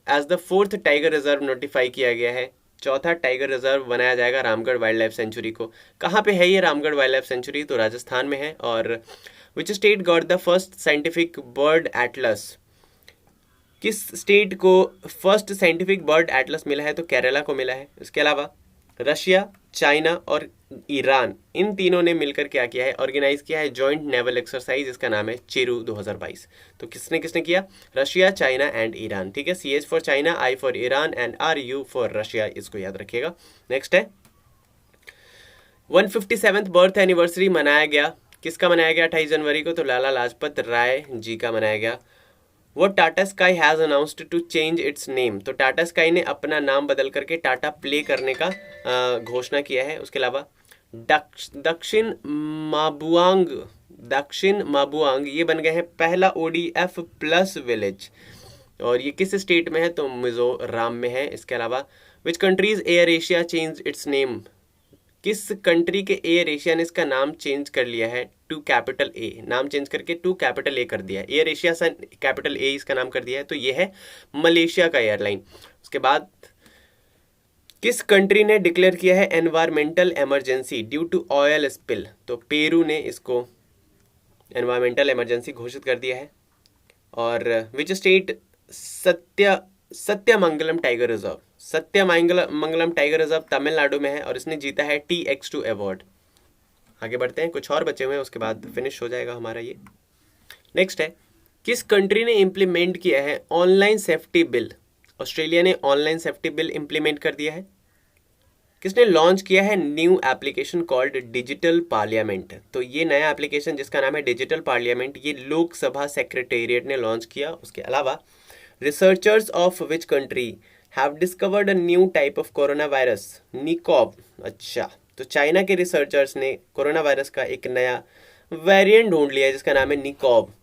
as the 4th tiger reserve notify किया गया है, चौथा टाइगर रिजर्व बनाया जाएगा रामगढ़ वाइल्ड लाइफ सेंचुरी को। कहाँ पे है ये रामगढ़ वाइल्ड लाइफ सेंचुरी? तो राजस्थान में है। और which state got the first scientific bird Atlas? किस स्टेट को फर्स्ट साइंटिफिक बर्ड एटलस मिला है? तो केरला को मिला है। इसके अलावा रशिया, चाइना और ईरान, इन तीनों ने मिलकर क्या किया है? ऑर्गेनाइज किया है जॉइंट नेवल एक्सरसाइज, इसका नाम है चेरू 2022। तो किसने किसने किया? Russia, China and Iran. ठीक है, CH for China, I for Iran and RU for Russia, इसको याद रखिएगा। नेक्स्ट है 157th बर्थ एनिवर्सरी मनाया गया, किसका मनाया गया 28 जनवरी को? तो लाला लाजपत राय जी का मनाया गया। वो Tata Sky has announced to change its name? तो टाटा स्काई ने अपना नाम बदल करके टाटा प्ले करने का घोषणा किया है। उसके अलावा दक्षिण माबुआंग ये बन गए हैं पहला ODF प्लस विलेज, और ये किस स्टेट में है? तो मिजोरम में है। इसके अलावा which countries air Asia change its name? किस कंट्री के एयर एशिया ने इसका नाम चेंज कर लिया है टू कैपिटल A, नाम चेंज करके टू कैपिटल A कर दिया है। एयर एशिया से कैपिटल A इसका नाम कर दिया है, तो ये है मलेशिया का एयरलाइन। उसके बाद किस कंट्री ने डिक्लेयर किया है environmental emergency due to oil spill? तो पेरू ने इसको एनवायरमेंटल इमरजेंसी घोषित कर दिया है। और which state Sathyamangalam tiger reserve? Sathyamangalam tiger reserve Tamil Nadu में है और इसने जीता है TX2 अवार्ड। आगे बढ़ते हैं, कुछ और बचे हुए हैं, उसके बाद फिनिश हो जाएगा हमारा ये। नेक्स्ट है किस कंट्री ने इम्प्लीमेंट किया है ऑनलाइन सेफ्टी बिल? ऑस्ट्रेलिया ने ऑनलाइन सेफ्टी बिल इम्प्लीमेंट कर दिया है। किसने लॉन्च किया है new application called digital parliament? तो ये नया एप्लीकेशन जिसका नाम है डिजिटल पार्लियामेंट, ये लोकसभा सेक्रेटेरिएट ने लॉन्च किया। उसके अलावा researchers of which country have discovered a new type of corona virus NeoCoV? अच्छा, तो चाइना के रिसर्चर्स ने कोरोना वायरस का एक नया वेरिएंट ढूंढ लिया है जिसका नाम है निकॉब।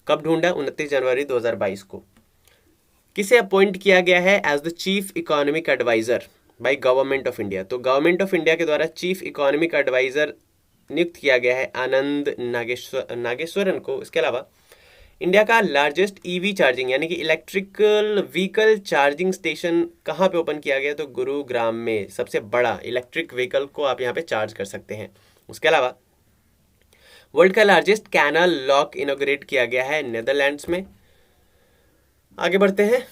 कब ढूंढा? 29 जनवरी 2022 को। किसे अपॉइंट किया गया है as the chief economic adviser by government of India? तो गवर्नमेंट ऑफ इंडिया के द्वारा चीफ इकोनॉमिक एडवाइजर नियुक्त किया गया है आनंद नागेश्वरन को। इसके अलावा इंडिया का लार्जेस्ट ईवी चार्जिंग यानी कि इलेक्ट्रिकल व्हीकल चार्जिंग स्टेशन कहाँ पे ओपन किया गया? तो गुरुग्राम में सबसे बड़ा इलेक्ट्रिक व्हीकल को आप यहाँ पे चार्ज कर सकते हैं। उसके अलावा वर्ल्ड का लार्जेस्ट कैनाल लॉक इनॉग्रेट किया गया है नेदरलैंड्स में। आगे बढ़ते हैं।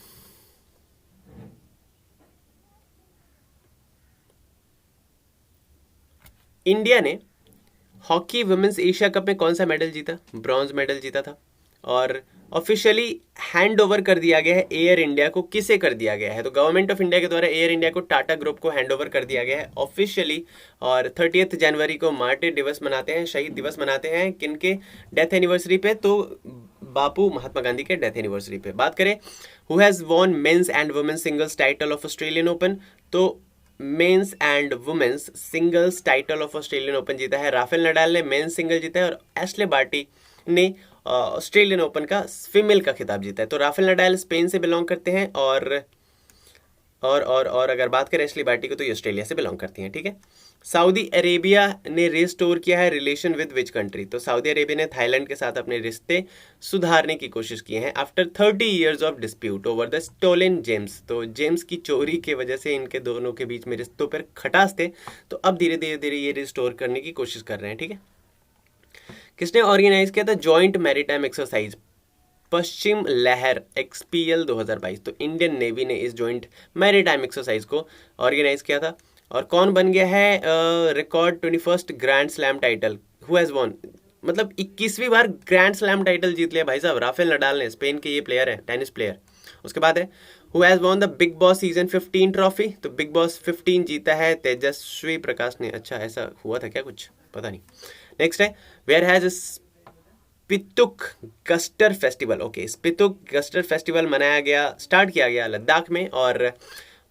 इंडिया ने हॉकी वुमेन्स एशिया कप में कौन सा मेडल जीता? ब्रॉन्ज मेडल जीता था। और ऑफिशियली हैंड ओवर कर दिया गया है एयर इंडिया को। किसे कर दिया गया है? तो गवर्नमेंट ऑफ इंडिया के द्वारा एयर इंडिया को टाटा ग्रुप को हैंड ओवर कर दिया गया है ऑफिशियली। और 30 जनवरी को मार्टिर दिवस मनाते हैं, शहीद दिवस मनाते हैं। किनके डेथ एनिवर्सरी पे? तो बापू महात्मा गांधी के डेथ एनिवर्सरी पे। बात करें who has won men's and women's singles title of Australian open, तो men's and women's singles title of Australian open जीता है राफेल नडाल ने, मेंस सिंगल जीता है। और एश्ले बार्टी ने ऑस्ट्रेलियन ओपन का फीमेल का खिताब जीता है। तो राफेल नडाल स्पेन से बिलोंग करते हैं और अगर बात करें एश्ले बार्टी को तो ये ऑस्ट्रेलिया से बिलोंग करती हैं। ठीक है। सऊदी अरेबिया ने रिस्टोर किया है रिलेशन विद विच कंट्री? तो सऊदी अरेबिया ने थाईलैंड के साथ अपने रिश्ते सुधारने की कोशिश की है after 30 years of dispute over the stolen gems. तो जेम्स की चोरी की वजह से इनके दोनों के बीच में रिश्तों पर खटास थे, तो अब धीरे धीरे धीरे ये रिस्टोर करने की कोशिश कर रहे हैं। ठीक है। किसने ऑर्गेनाइज किया था जॉइंट मैरीटाइम एक्सरसाइज पश्चिम लहर XPL 2022? तो इंडियन नेवी ने इस जॉइंट मैरीटाइम एक्सरसाइज को ऑर्गेनाइज किया था। और कौन बन गया है record 21st grand slam title? Who has von, मतलब 21वीं बार ग्रैंड स्लैम टाइटल जीत लिया भाई साहब राफेल नडाल ने, स्पेन के ये प्लेयर है, टेनिस प्लेयर। उसके बाद है who has won the big boss season 15 trophy? तो बिग बॉस 15 जीता है तेजस्वी प्रकाश ने। अच्छा, ऐसा हुआ था क्या? कुछ पता नहीं। नेक्स्ट है where has Spituk Gustor festival? Okay, Spituk Gustor festival मनाया गया, स्टार्ट किया गया लद्दाख में। और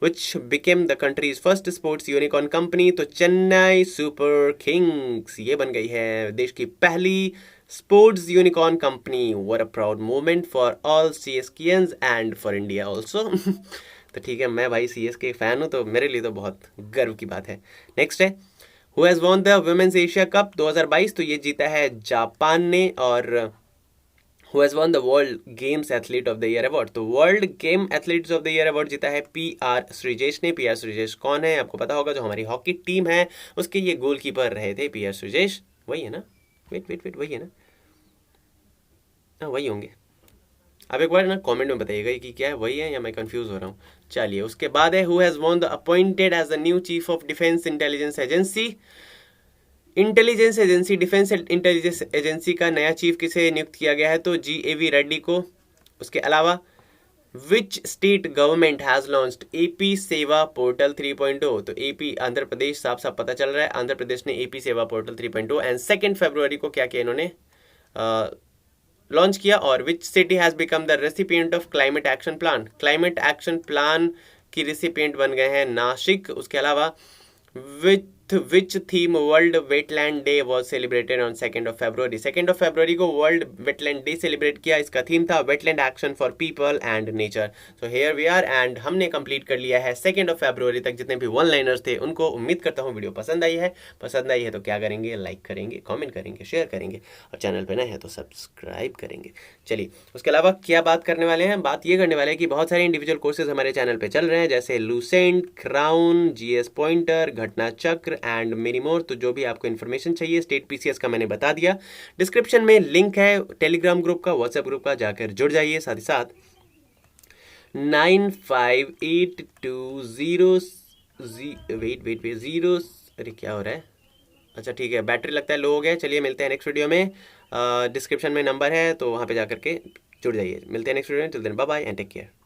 which became the country's first sports unicorn company? तो चेन्नई सुपर किंग्स ये बन गई है देश की पहली sports unicorn company. What a proud moment for all CSKians and for India also. तो ठीक है, मैं भाई CSK फैन हूँ, तो मेरे लिए तो बहुत गर्व की बात है। नेक्स्ट है who has won the women's Asia cup 2022? तो ये जीता है जापान ने। और who has won the world games athlete of the year award? तो world game athletes of the year award जीता है PR श्रीजेश ने। PR श्रीजेश कौन है? आपको पता होगा, जो हमारी हॉकी टीम है उसके ये गोलकीपर रहे थे PR श्रीजेश। वही है ना? वेट वही है ना? हाँ, वही होंगे। आप एक बार ना कमेंट में बताइएगा कि क्या है, वही है या मैं कंफ्यूज हो रहा हूँ। चलिए, उसके बाद है who has won the appointed as the new chief of defence intelligence agency? Intelligence agency, defence intelligence agency का नया चीफ किसे नियुक्त किया गया है? तो GAV रेड्डी को। उसके अलावा विच state government has launched AP सेवा पोर्टल 3.0? तो AP आंध्र प्रदेश, साफ साफ पता चल रहा है आंध्र प्रदेश ने AP सेवा पोर्टल 3.0 एंड 2 फरवरी को क्या किया इन्होंने? लॉन्च किया। और which city has become the recipient of climate action plan? Climate action plan की रेसिपिएंट बन गए हैं नासिक। उसके अलावा which theme world wetland day was celebrated on 2 February? 2 फरवरी को वर्ल्ड वेटलैंड डे सेलिब्रेट किया। इसका थीम था wetland action for people and nature. So here we are and हमने कंप्लीट कर लिया है 2 फरवरी तक जितने भी वन लाइनर्स थे उनको। उम्मीद करता हूँ वीडियो पसंद आई है। पसंद आई है तो क्या करेंगे? लाइक करेंगे, कमेंट करेंगे, शेयर करेंगे, और चैनल पे नए हैं तो सब्सक्राइब करेंगे। चलिए, उसके अलावा क्या बात करने वाले हैं? बात ये करने वाले हैं कि बहुत सारे इंडिविजुअल कोर्सेज हमारे चैनल पे चल रहे हैं, जैसे लूसेंट, क्राउन, GS पॉइंटर, घटना चक्र एंड मेनी मोर। तो जो भी आपको इन्फॉर्मेशन चाहिए स्टेट PCS का मैंने बता दिया। डिस्क्रिप्शन में लिंक है टेलीग्राम ग्रुप का, व्हाट्सएप ग्रुप का, जाकर जुड़ जाइए। साथ ही साथ 958200 अरे क्या हो रहा है? अच्छा ठीक है, बैटरी लगता है लो हो गया। चलिए, मिलते हैं नेक्स्ट वीडियो में। डिस्क्रिप्शन में नंबर है तो वहाँ पे जाकर के जुड़ जाइए। मिलते हैं नेक्स्ट वीडियो में। Till then bye bye and take care.